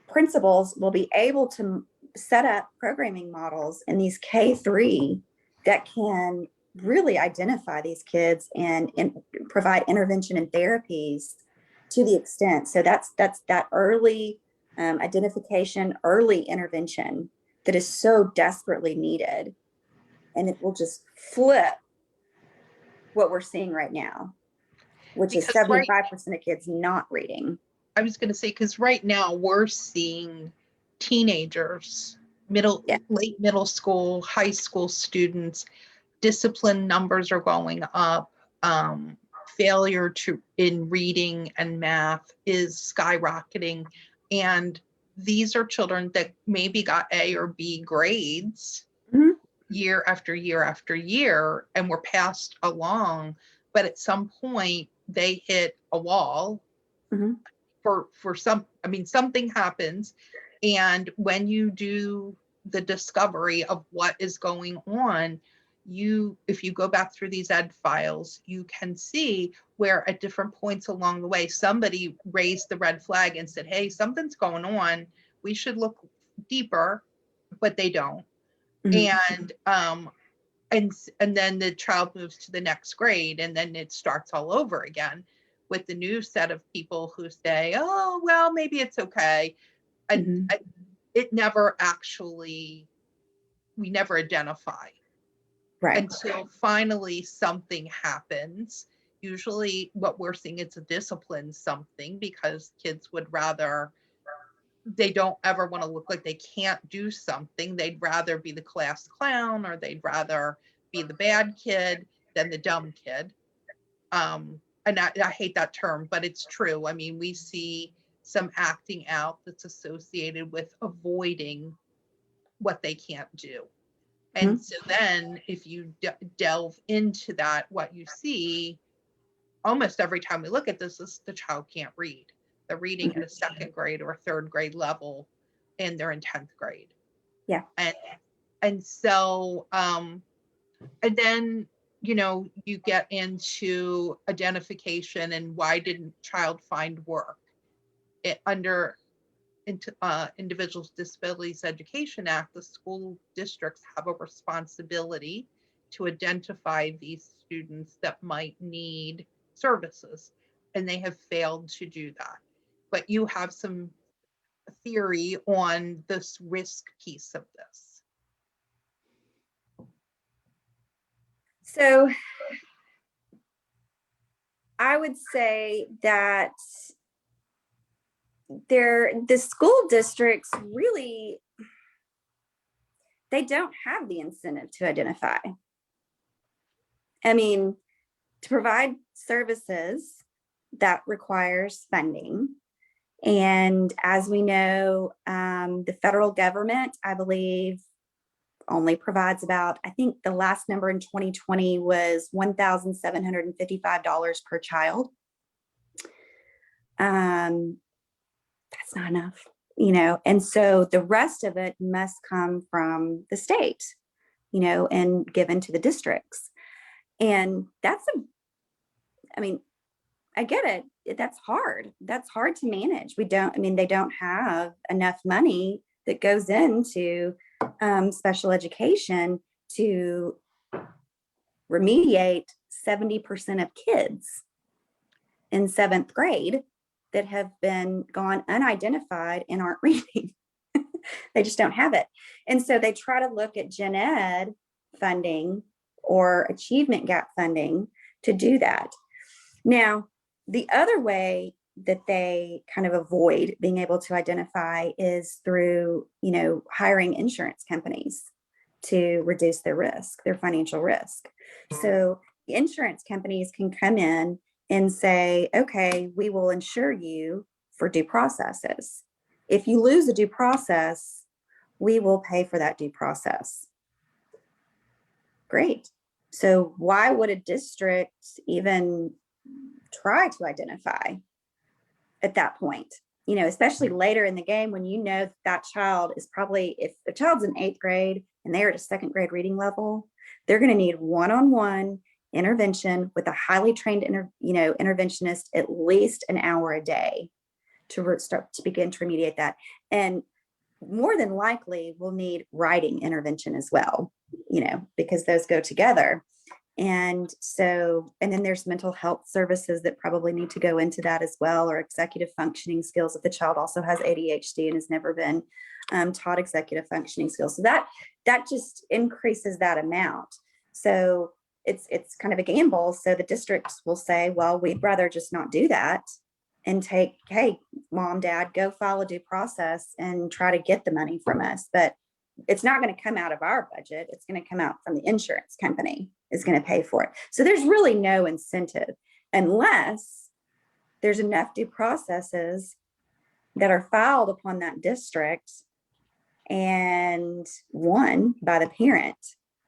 principals will be able to set up programming models in these K3 that can really identify these kids and provide intervention and therapies to the extent. So that's that early identification, early intervention that is so desperately needed. And it will just flip what we're seeing right now, which is 75% of kids not reading. I was going to say, because right now we're seeing teenagers, late middle school, high school students, discipline numbers are going up. Failure in reading and math is skyrocketing. And these are children that maybe got A or B grades year after year after year, and were passed along. But at some point they hit a wall. For some, something happens. And when you do the discovery of what is going on, if you go back through these ed files, you can see where at different points along the way, somebody raised the red flag and said, hey, something's going on. We should look deeper, but they don't. And then the child moves to the next grade, and then it starts all over again with the new set of people who say, oh, well, maybe it's okay. And it never actually, we never identify. Right. Until finally something happens. Usually what we're seeing is a discipline something, because kids would rather, they don't ever want to look like they can't do something. They'd rather be the class clown, or they'd rather be the bad kid than the dumb kid. And I hate that term, but it's true. We see some acting out that's associated with avoiding what they can't do. And so then if you delve into that, what you see almost every time we look at this is the child can't read. They're reading at a second grade or a third grade level, and they're in 10th grade. Yeah. And so, and then, you get into identification and why didn't child find work. Under Individuals with Disabilities Education Act, the school districts have a responsibility to identify these students that might need services. and they have failed to do that. But you have some theory on this risk piece of this. So I would say that the school districts really, they don't have the incentive to identify. I mean, to provide services, that requires funding. And as we know, the federal government, I believe, only provides about, I think the last number in 2020 was $1,755 per child. That's not enough, and so the rest of it must come from the state, and given to the districts. And I mean, I get it. That's hard. That's hard to manage. They don't have enough money that goes into special education to remediate 70% of kids in 7th grade that have been gone unidentified and aren't reading. They just don't have it. And so they try to look at gen ed funding or achievement gap funding to do that. Now, the other way that they kind of avoid being able to identify is through, hiring insurance companies to reduce their risk, their financial risk. So the insurance companies can come in and say, okay, we will insure you for due processes. If you lose a due process, we will pay for that due process. Great. So why would a district even try to identify at that point? Especially later in the game when that child is probably, if a child's in 8th grade and they're at a 2nd grade reading level, they're going to need one-on-one intervention with a highly trained interventionist at least an hour a day to start to begin to remediate that. And more than likely we'll need writing intervention as well, because those go together. And then there's mental health services that probably need to go into that as well, or executive functioning skills if the child also has ADHD and has never been taught executive functioning skills. So that just increases that amount. So it's kind of a gamble. So the districts will say, well, we'd rather just not do that and take, hey, mom, dad, go file a due process and try to get the money from us. But it's not going to come out of our budget. It's going to come out from the insurance company is going to pay for it. So there's really no incentive unless there's enough due processes that are filed upon that district and won by the parent.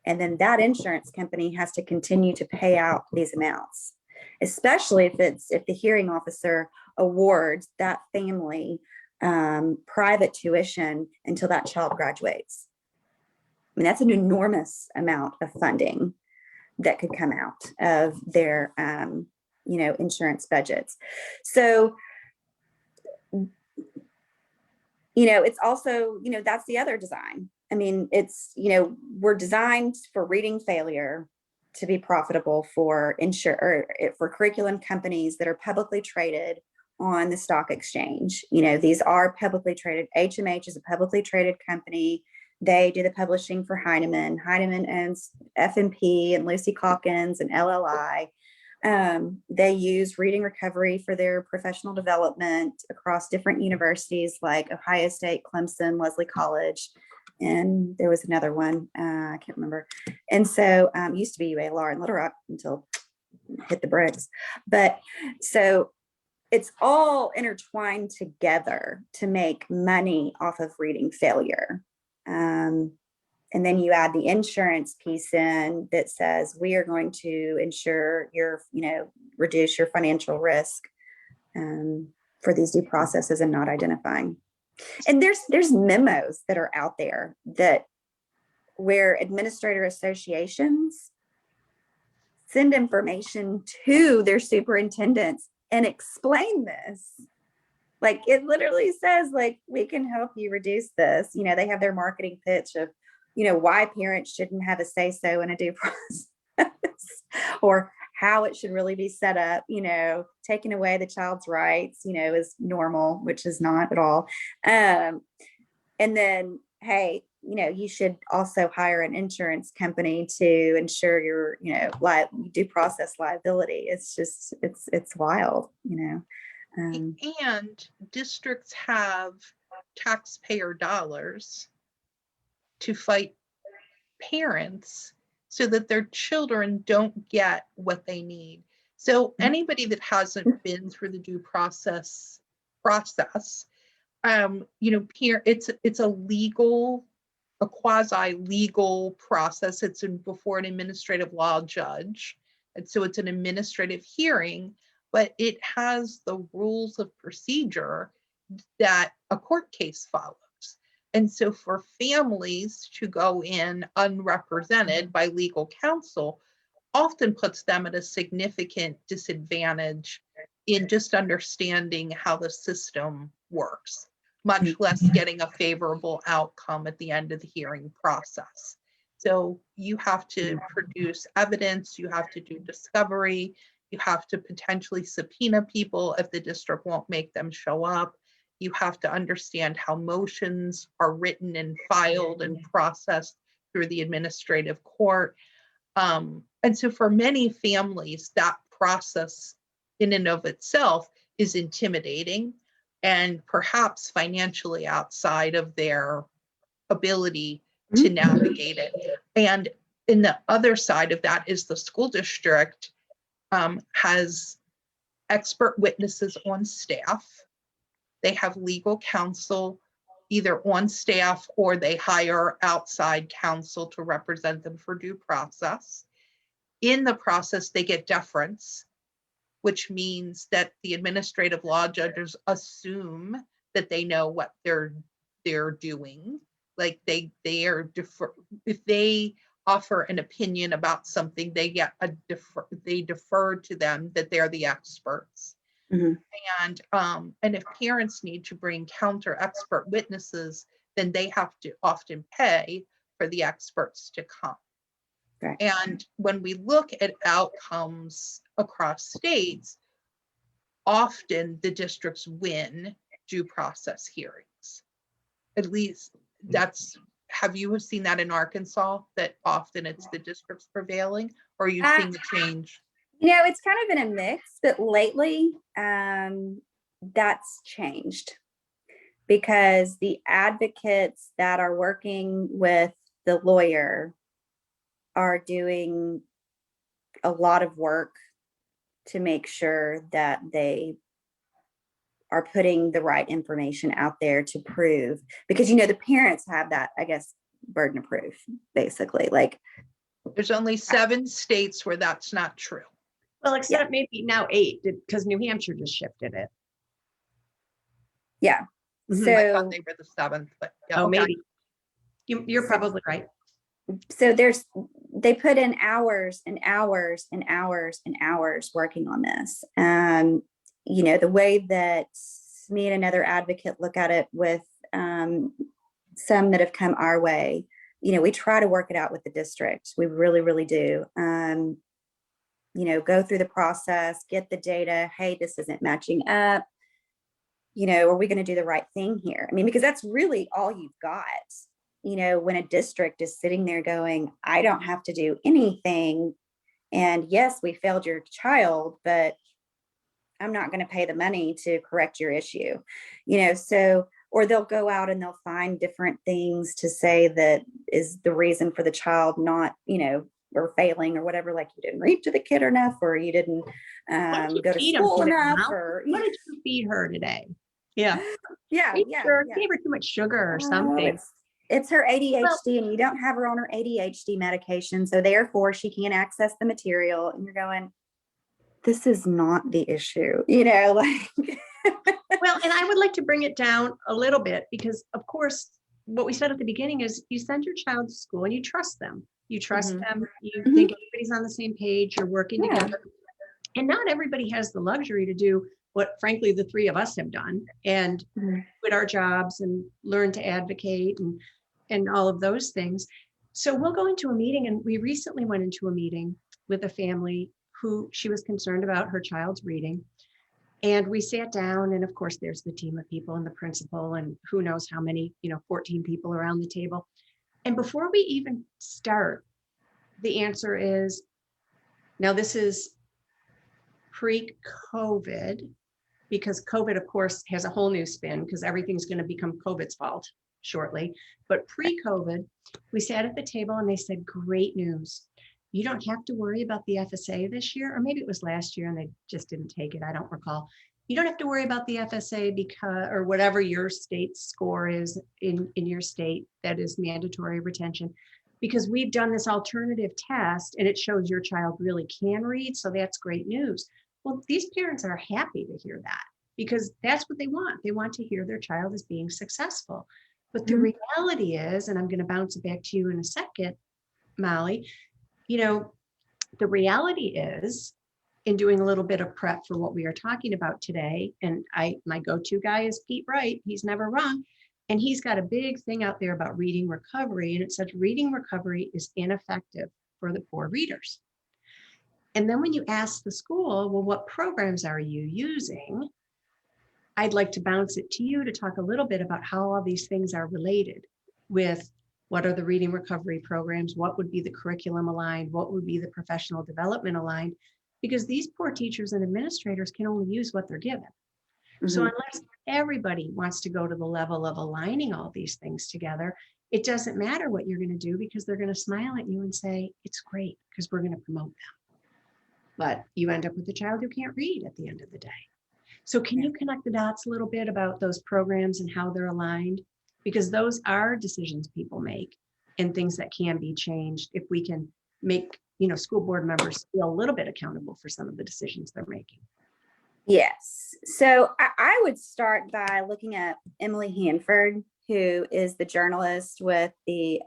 And then that insurance company has to continue to pay out these amounts, especially if the hearing officer awards that family private tuition until that child graduates. I mean, that's an enormous amount of funding that could come out of their, insurance budgets. So, it's also, that's the other design. I mean, it's, we're designed for reading failure to be profitable for curriculum companies that are publicly traded on the stock exchange. These are publicly traded. HMH is a publicly traded company. They do the publishing for Heinemann. Heinemann owns F&P and Lucy Calkins and LLI. They use reading recovery for their professional development across different universities like Ohio State, Clemson, Lesley College, and there was another one, I can't remember. And so used to be UALR in Little Rock until hit the bricks. But so it's all intertwined together to make money off of reading failure. And then you add the insurance piece in that says, we are going to insure your, reduce your financial risk for these due processes and not identifying. And there's memos that are out there where administrator associations send information to their superintendents and explain this. Like it literally says, like, we can help you reduce this. They have their marketing pitch of, why parents shouldn't have a say-so in a due process or how it should really be set up. Taking away the child's rights, is normal, which is not at all. And then, hey, you should also hire an insurance company to ensure your, due process liability. It's just, it's wild, And districts have taxpayer dollars to fight parents so that their children don't get what they need. So anybody that hasn't been through the due process, it's a quasi-legal process. It's before an administrative law judge. And so it's an administrative hearing, but it has the rules of procedure that a court case follows. And so for families to go in unrepresented by legal counsel often puts them at a significant disadvantage in just understanding how the system works, much less getting a favorable outcome at the end of the hearing process. So you have to produce evidence, you have to do discovery, you have to potentially subpoena people if the district won't make them show up. You have to understand how motions are written and filed and processed through the administrative court. And so for many families, that process in and of itself is intimidating and perhaps financially outside of their ability to navigate it. And in the other side of that is the school district has expert witnesses on staff. They have legal counsel either on staff or they hire outside counsel to represent them for due process. In the process, they get deference, which means that the administrative law judges assume that they know what they're doing. Like they are defer. If they offer an opinion about something, they get they defer to them that they're the experts. And if parents need to bring counter expert witnesses, then they have to often pay for the experts to come. Right. And when we look at outcomes across states, often the districts win due process hearings. At least have you seen that in Arkansas, that often it's the districts prevailing, or are you seeing the change? It's kind of been a mix, but lately that's changed because the advocates that are working with the lawyer are doing a lot of work to make sure that they are putting the right information out there to prove, because the parents have that, I guess, burden of proof, basically. Like there's only 7 states where that's not true. Well, except maybe now 8, because New Hampshire just shifted it. Yeah. Mhm. So I thought they were the 7th, but yeah, Oh, okay. maybe. You're probably right. So they put in hours and hours and hours and hours working on this. The way that me and another advocate look at it with some that have come our way, we try to work it out with the district. We really, really do. Go through the process, get the data. Hey, this isn't matching up. Are we going to do the right thing here? I mean, because that's really all you've got. When a district is sitting there going, I don't have to do anything. And yes, we failed your child, but I'm not going to pay the money to correct your issue. Or they'll go out and they'll find different things to say that is the reason for the child not, or failing or whatever, like you didn't read to the kid enough, or you didn't go to school enough, or what did you feed her today? Yeah. Yeah. Gave her too much sugar or something. It's her ADHD, and you don't have her on her ADHD medication. So therefore she can't access the material. And you're going, this is not the issue, like. Well, and I would like to bring it down a little bit, because of course, what we said at the beginning is you send your child to school and you trust them. You trust them. You think everybody's on the same page. You're working together. And not everybody has the luxury to do what, frankly, the 3 of us have done and quit our jobs and learn to advocate and all of those things. So we'll go into a meeting, and we recently went into a meeting with a family who she was concerned about her child's reading. And we sat down, and of course, there's the team of people and the principal, and who knows how many, 14 people around the table. And before we even start, the answer is, now this is pre-COVID, because COVID, of course, has a whole new spin because everything's going to become COVID's fault shortly. But pre-COVID, we sat at the table and they said, great news. You don't have to worry about the FSA this year, or maybe it was last year and they just didn't take it. I don't recall. You don't have to worry about the FSA because, or whatever your state score is in your state that is mandatory retention, because we've done this alternative test and it shows your child really can read. So that's great news. Well, these parents are happy to hear that because that's what they want. They want to hear their child is being successful. But the reality is, and I'm going to bounce it back to you in a second, Molly, the reality is, in doing a little bit of prep for what we are talking about today, and my go-to guy is Pete Wright. He's never wrong. And he's got a big thing out there about reading recovery. And it says reading recovery is ineffective for the poor readers. And then when you ask the school, well, what programs are you using? I'd like to bounce it to you to talk a little bit about how all these things are related with what are the reading recovery programs, what would be the curriculum aligned, what would be the professional development aligned, because these poor teachers and administrators can only use what they're given. So unless everybody wants to go to the level of aligning all these things together, it doesn't matter what you're going to do because they're going to smile at you and say, it's great because we're going to promote them. But you end up with a child who can't read at the end of the day. So can you connect the dots a little bit about those programs and how they're aligned? Because those are decisions people make and things that can be changed if we can make, school board members feel a little bit accountable for some of the decisions they're making. Yes. So I would start by looking at Emily Hanford, who is the journalist with the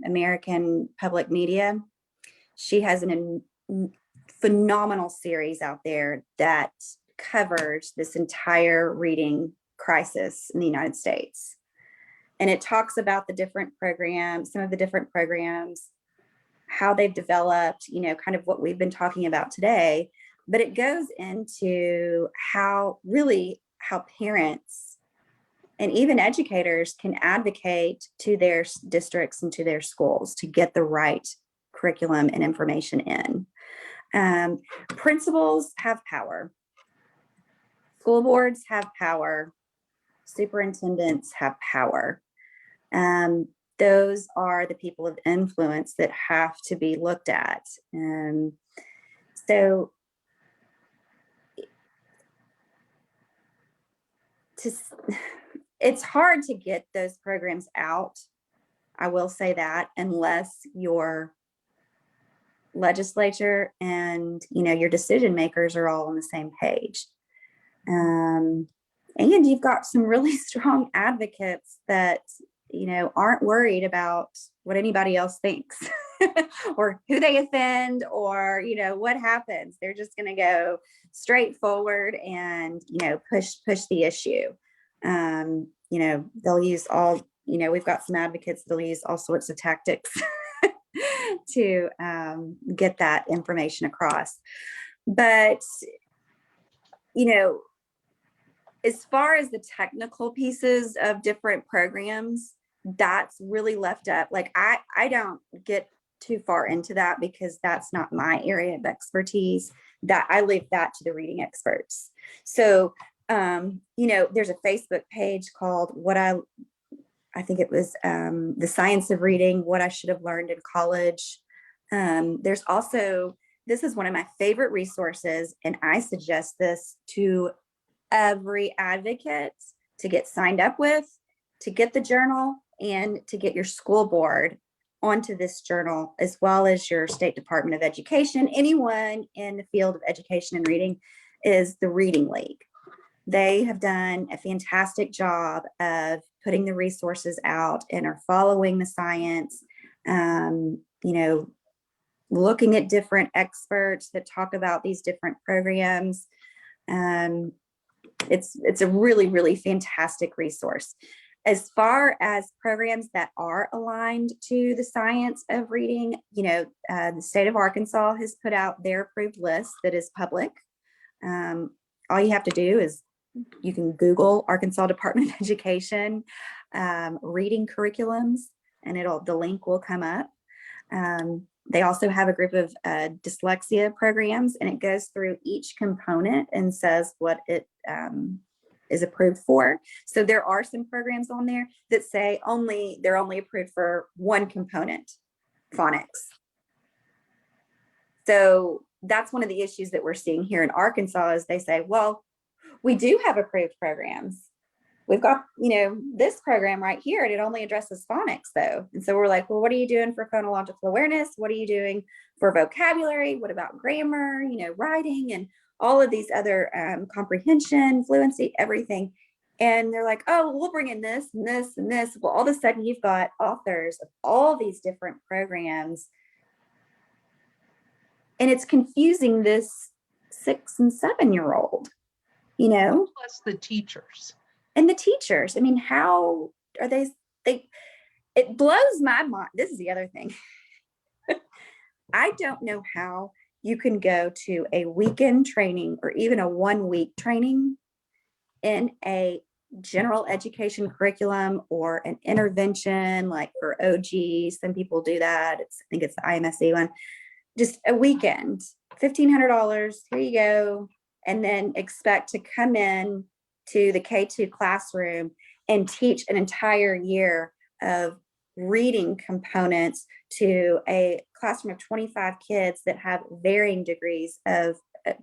American Public Media. She has a phenomenal series out there that covers this entire reading crisis in the United States. And it talks about the different programs, some of the different programs, how they've developed, kind of what we've been talking about today. But it goes into how parents and even educators can advocate to their districts and to their schools to get the right curriculum and information in. Principals have power. School boards have power. Superintendents have power. Those are the people of influence that have to be looked at. So it's hard to get those programs out. I will say that, unless your legislature and your decision makers are all on the same page. And you've got some really strong advocates that aren't worried about what anybody else thinks or who they offend or what happens. They're just going to go straight forward and push the issue. They'll use all, we've got some advocates that'll use all sorts of tactics to get that information across. But as far as the technical pieces of different programs, that's really left up. Like I don't get too far into that because that's not my area of expertise. That I leave that to the reading experts. So there's a Facebook page called I think it was The Science of Reading, What I Should Have Learned in College. There's also, this is one of my favorite resources, and I suggest this to every advocate to get signed up with, to get the journal, and to get your school board onto this journal, as well as your State Department of Education. Anyone in the field of education and reading is the Reading League. They have done a fantastic job of putting the resources out and are following the science, looking at different experts that talk about these different programs. It's a really, really fantastic resource. As far as programs that are aligned to the science of reading, the state of Arkansas has put out their approved list that is public. All you have to do is you can Google Arkansas Department of Education reading curriculums, and the link will come up. They also have a group of dyslexia programs, and it goes through each component and says what it is approved for. So there are some programs on there that say they're only approved for one component, phonics. So that's one of the issues that we're seeing here in Arkansas is they say, well, we do have approved programs. We've got, this program right here, and it only addresses phonics though. And so we're like, well, what are you doing for phonological awareness? What are you doing for vocabulary? What about grammar, writing, and all of these other comprehension, fluency, everything. And they're like, oh, we'll bring in this and this and this. Well, all of a sudden you've got authors of all these different programs. And it's confusing this 6 and 7-year-old, Plus the teachers. And the teachers. I mean, how are they? It blows my mind. This is the other thing. I don't know how you can go to a weekend training or even a 1-week training in a general education curriculum or an intervention, like for OG. Some people do that. I think it's the IMSE one. Just a weekend, $1,500. Here you go. And then expect to come in to the K2 classroom and teach an entire year of reading components to a classroom of 25 kids that have varying degrees of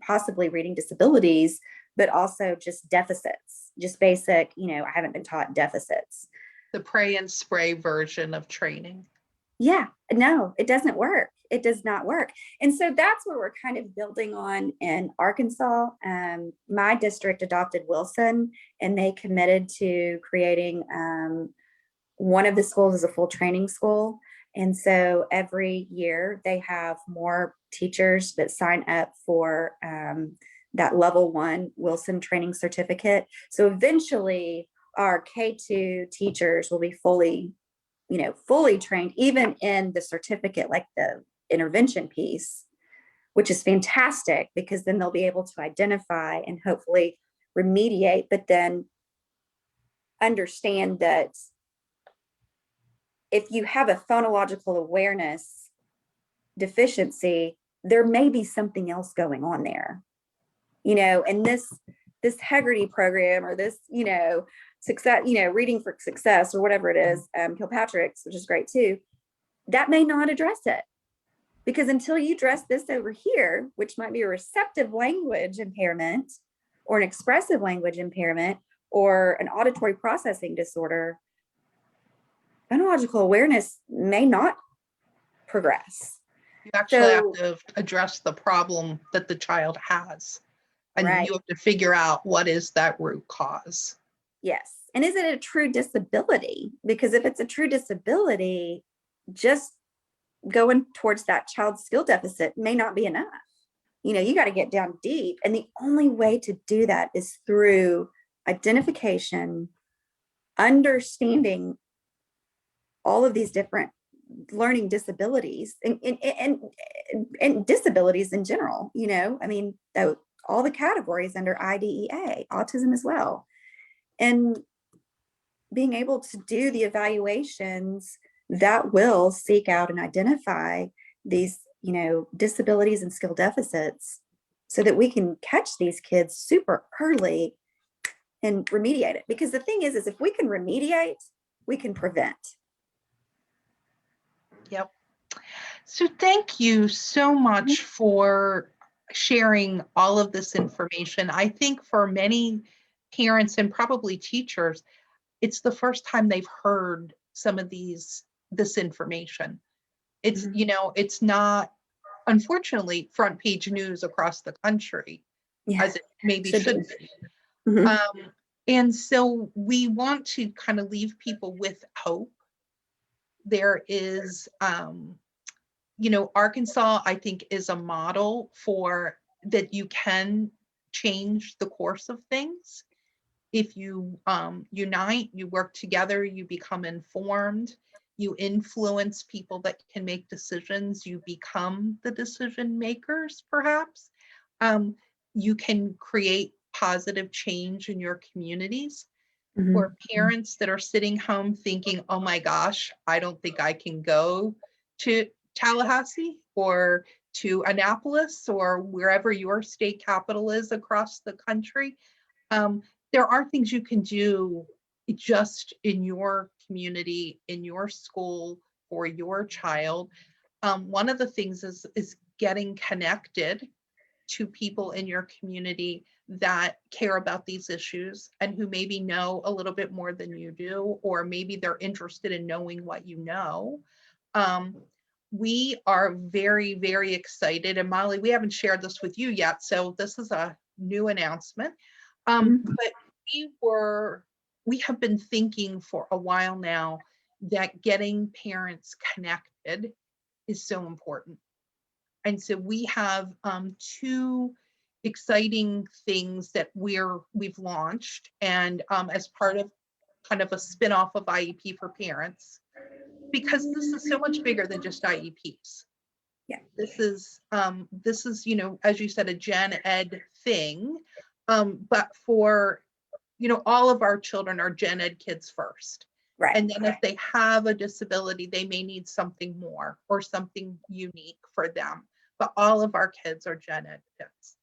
possibly reading disabilities, but also just deficits, just basic, I haven't been taught deficits. The pray and spray version of training. Yeah, no, it doesn't work. It does not work. And so that's where we're kind of building on in Arkansas. My district adopted Wilson, and they committed to creating one of the schools is a full training school. And so every year they have more teachers that sign up for that level 1 Wilson training certificate. So eventually our K2 teachers will be fully trained, even in the certificate, like the intervention piece, which is fantastic because then they'll be able to identify and hopefully remediate, but then understand that if you have a phonological awareness deficiency, there may be something else going on there, and this Haggerty program or this, success, reading for success or whatever it is, Kilpatrick's, which is great too, that may not address it. Because until you address this over here, which might be a receptive language impairment or an expressive language impairment or an auditory processing disorder, phonological awareness may not progress. You actually have to address the problem that the child has. And right. You have to figure out what is that root cause. Yes. And is it a true disability? Because if it's a true disability, just going towards that child's skill deficit may not be enough. You got to get down deep. And the only way to do that is through identification, understanding all of these different learning disabilities and disabilities in general, all the categories under IDEA, autism as well. And being able to do the evaluations that will seek out and identify these, disabilities and skill deficits so that we can catch these kids super early and remediate it. Because the thing is if we can remediate, we can prevent. Yep. So thank you so much for sharing all of this information. I think for many parents and probably teachers, it's the first time they've heard some of this information. It's, it's not, unfortunately, front page news across the country, as it maybe should be. Mm-hmm. And so we want to kind of leave people with hope. There is, Arkansas, I think, is a model for that you can change the course of things. if you unite, you work together, you become informed, you influence people that can make decisions, you become the decision makers, perhaps. You can create positive change in your communities. For parents that are sitting home thinking, oh my gosh, I don't think I can go to Tallahassee or to Annapolis or wherever your state capital is across the country, there are things you can do just in your community, in your school, for your child. One of the things is getting connected to people in your community that care about these issues and who maybe know a little bit more than you do, or maybe they're interested in knowing what you know. We are very, very excited. And Molly, we haven't shared this with you yet, so this is a new announcement. But we have been thinking for a while now that getting parents connected is so important. And so we have two exciting things that we've launched, and as part of kind of a spin-off of IEP for parents, because this is so much bigger than just IEPs. Yeah. This is, you know, as you said, a gen ed thing, but for, you know, all of our children are gen ed kids first. Right. And then if they have a disability, they may need something more or something unique for them. But all of our kids are gen ed kids.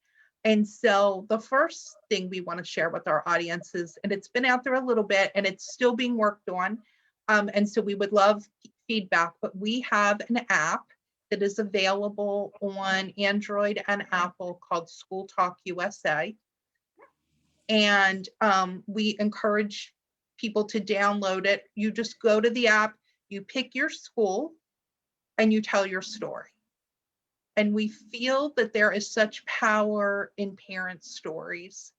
And so the first thing we want to share with our audience is, and it's been out there a little bit and it's still being worked on. And so we would love feedback, but we have an app that is available on Android and Apple called School Talk USA. And we encourage people to download it. You just go to the app, you pick your school, and you tell your story. And we feel that there is such power in parents' stories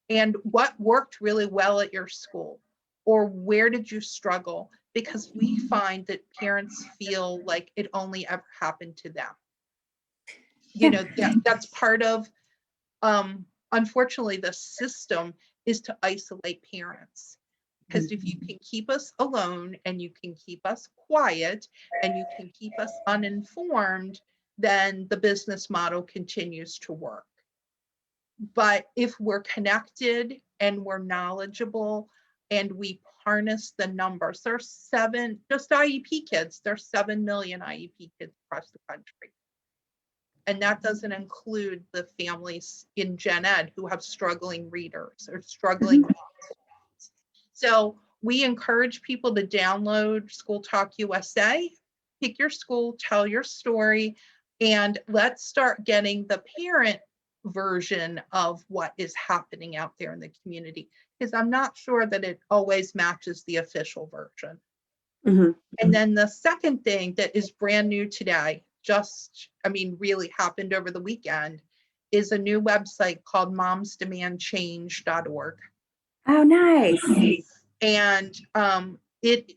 and what worked really well at your school, or where did you struggle? Because we find that parents feel like it only ever happened to them. You know, that's part of, unfortunately, the system is to isolate parents. Because if you can keep us alone and you can keep us quiet and you can keep us uninformed, then the business model continues to work. But if we're connected and we're knowledgeable and we harness the numbers, there's just IEP kids, there's 7 million IEP kids across the country. And that doesn't include the families in gen ed who have struggling readers or struggling. So we encourage people to download School Talk USA, pick your school, tell your story, and let's start getting the parent version of what is happening out there in the community, because I'm not sure that it always matches the official version. And then the second thing that is brand new today, really happened over the weekend, is a new website called momsdemandchange.org. Oh, nice. And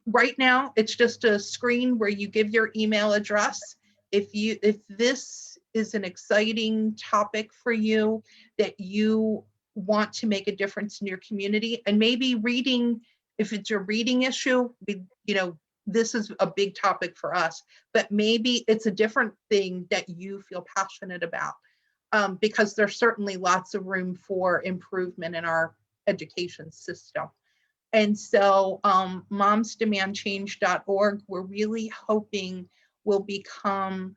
right now it's just a screen where you give your email address. If this is an exciting topic for you, that you want to make a difference in your community, and maybe reading, if it's a reading issue, this is a big topic for us, but maybe it's a different thing that you feel passionate about, because there's certainly lots of room for improvement in our education system. And so momsdemandchange.org, we're really hoping will become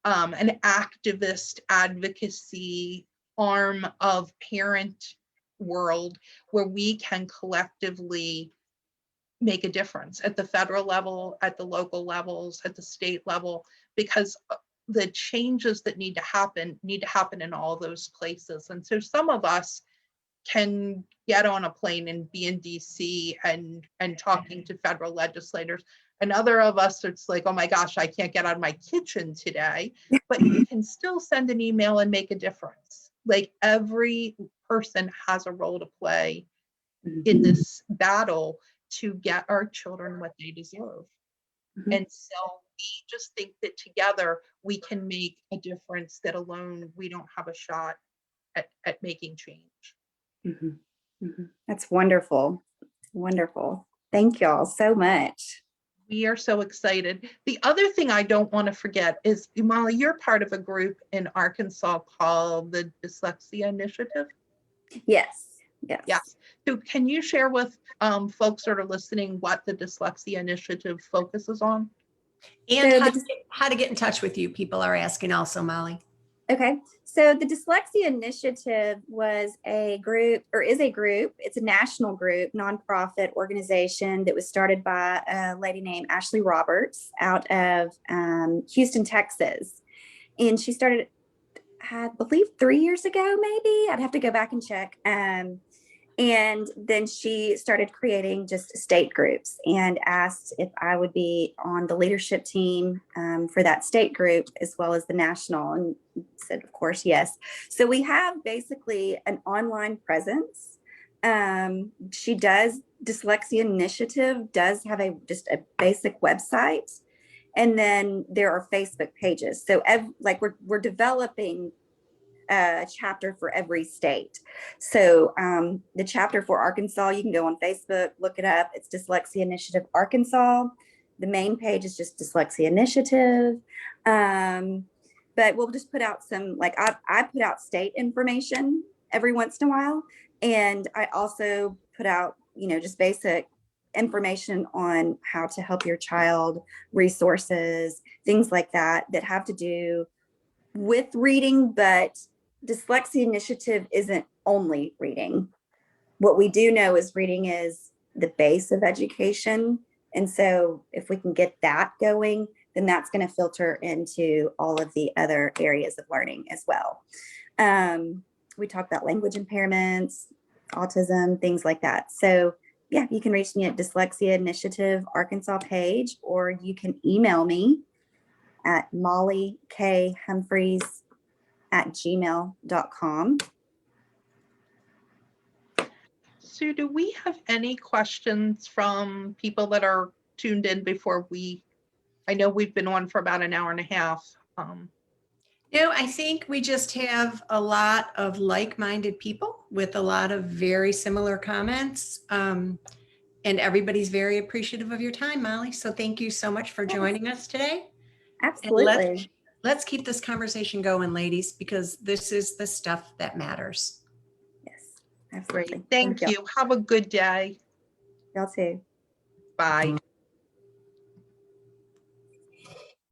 an activist advocacy arm of parent world, where we can collectively make a difference at the federal level, at the local levels, at the state level, because the changes that need to happen in all those places. And so some of us can get on a plane and be in DC and talking to federal legislators. And other of us, it's like, oh my gosh, I can't get out of my kitchen today, but you can still send an email and make a difference. Like, every person has a role to play in this battle to get our children what they deserve. And so we just think that together we can make a difference, that alone we don't have a shot at making change. That's wonderful. Wonderful. Thank y'all so much. We are so excited. The other thing I don't want to forget is, Molly, you're part of a group in Arkansas called the Dyslexia Initiative. Yes. Yes. Yes. So can you share with folks that are listening what the Dyslexia Initiative focuses on? And So how to get in touch with you, people are asking also, Molly. Okay, so the Dyslexia Initiative was a group, or is a group, it's a national group, nonprofit organization that was started by a lady named Ashley Roberts out of Houston, Texas. And she started, I believe, 3 years ago, maybe. I'd have to go back and check. And then she started creating just state groups and asked if I would be on the leadership team for that state group as well as the national, and said, of course, yes. So we have basically an online presence. Dyslexia Initiative does have just a basic website. And then there are Facebook pages. So like we're developing a chapter for every state. So the chapter for Arkansas, you can go on Facebook, look it up. It's Dyslexia Initiative Arkansas. The main page is just Dyslexia Initiative. But we'll just put out some, like I put out state information every once in a while. And I also put out, just basic information on how to help your child, resources, things like that have to do with reading, but Dyslexia Initiative isn't only reading. What we do know is reading is the base of education. And so if we can get that going, then that's going to filter into all of the other areas of learning as well. We talk about language impairments, autism, things like that. So yeah, you can reach me at Dyslexia Initiative Arkansas page, or you can email me at mollykhumphrys@gmail.com. So do we have any questions from people that are tuned in before I know we've been on for about an hour and a half. No, I think we just have a lot of like-minded people with a lot of very similar comments. And everybody's very appreciative of your time, Molly. So thank you so much for joining us today. Absolutely. And let's keep this conversation going, ladies, because this is the stuff that matters. Yes, absolutely. Great. Thank you. Have a good day. Y'all too. Bye.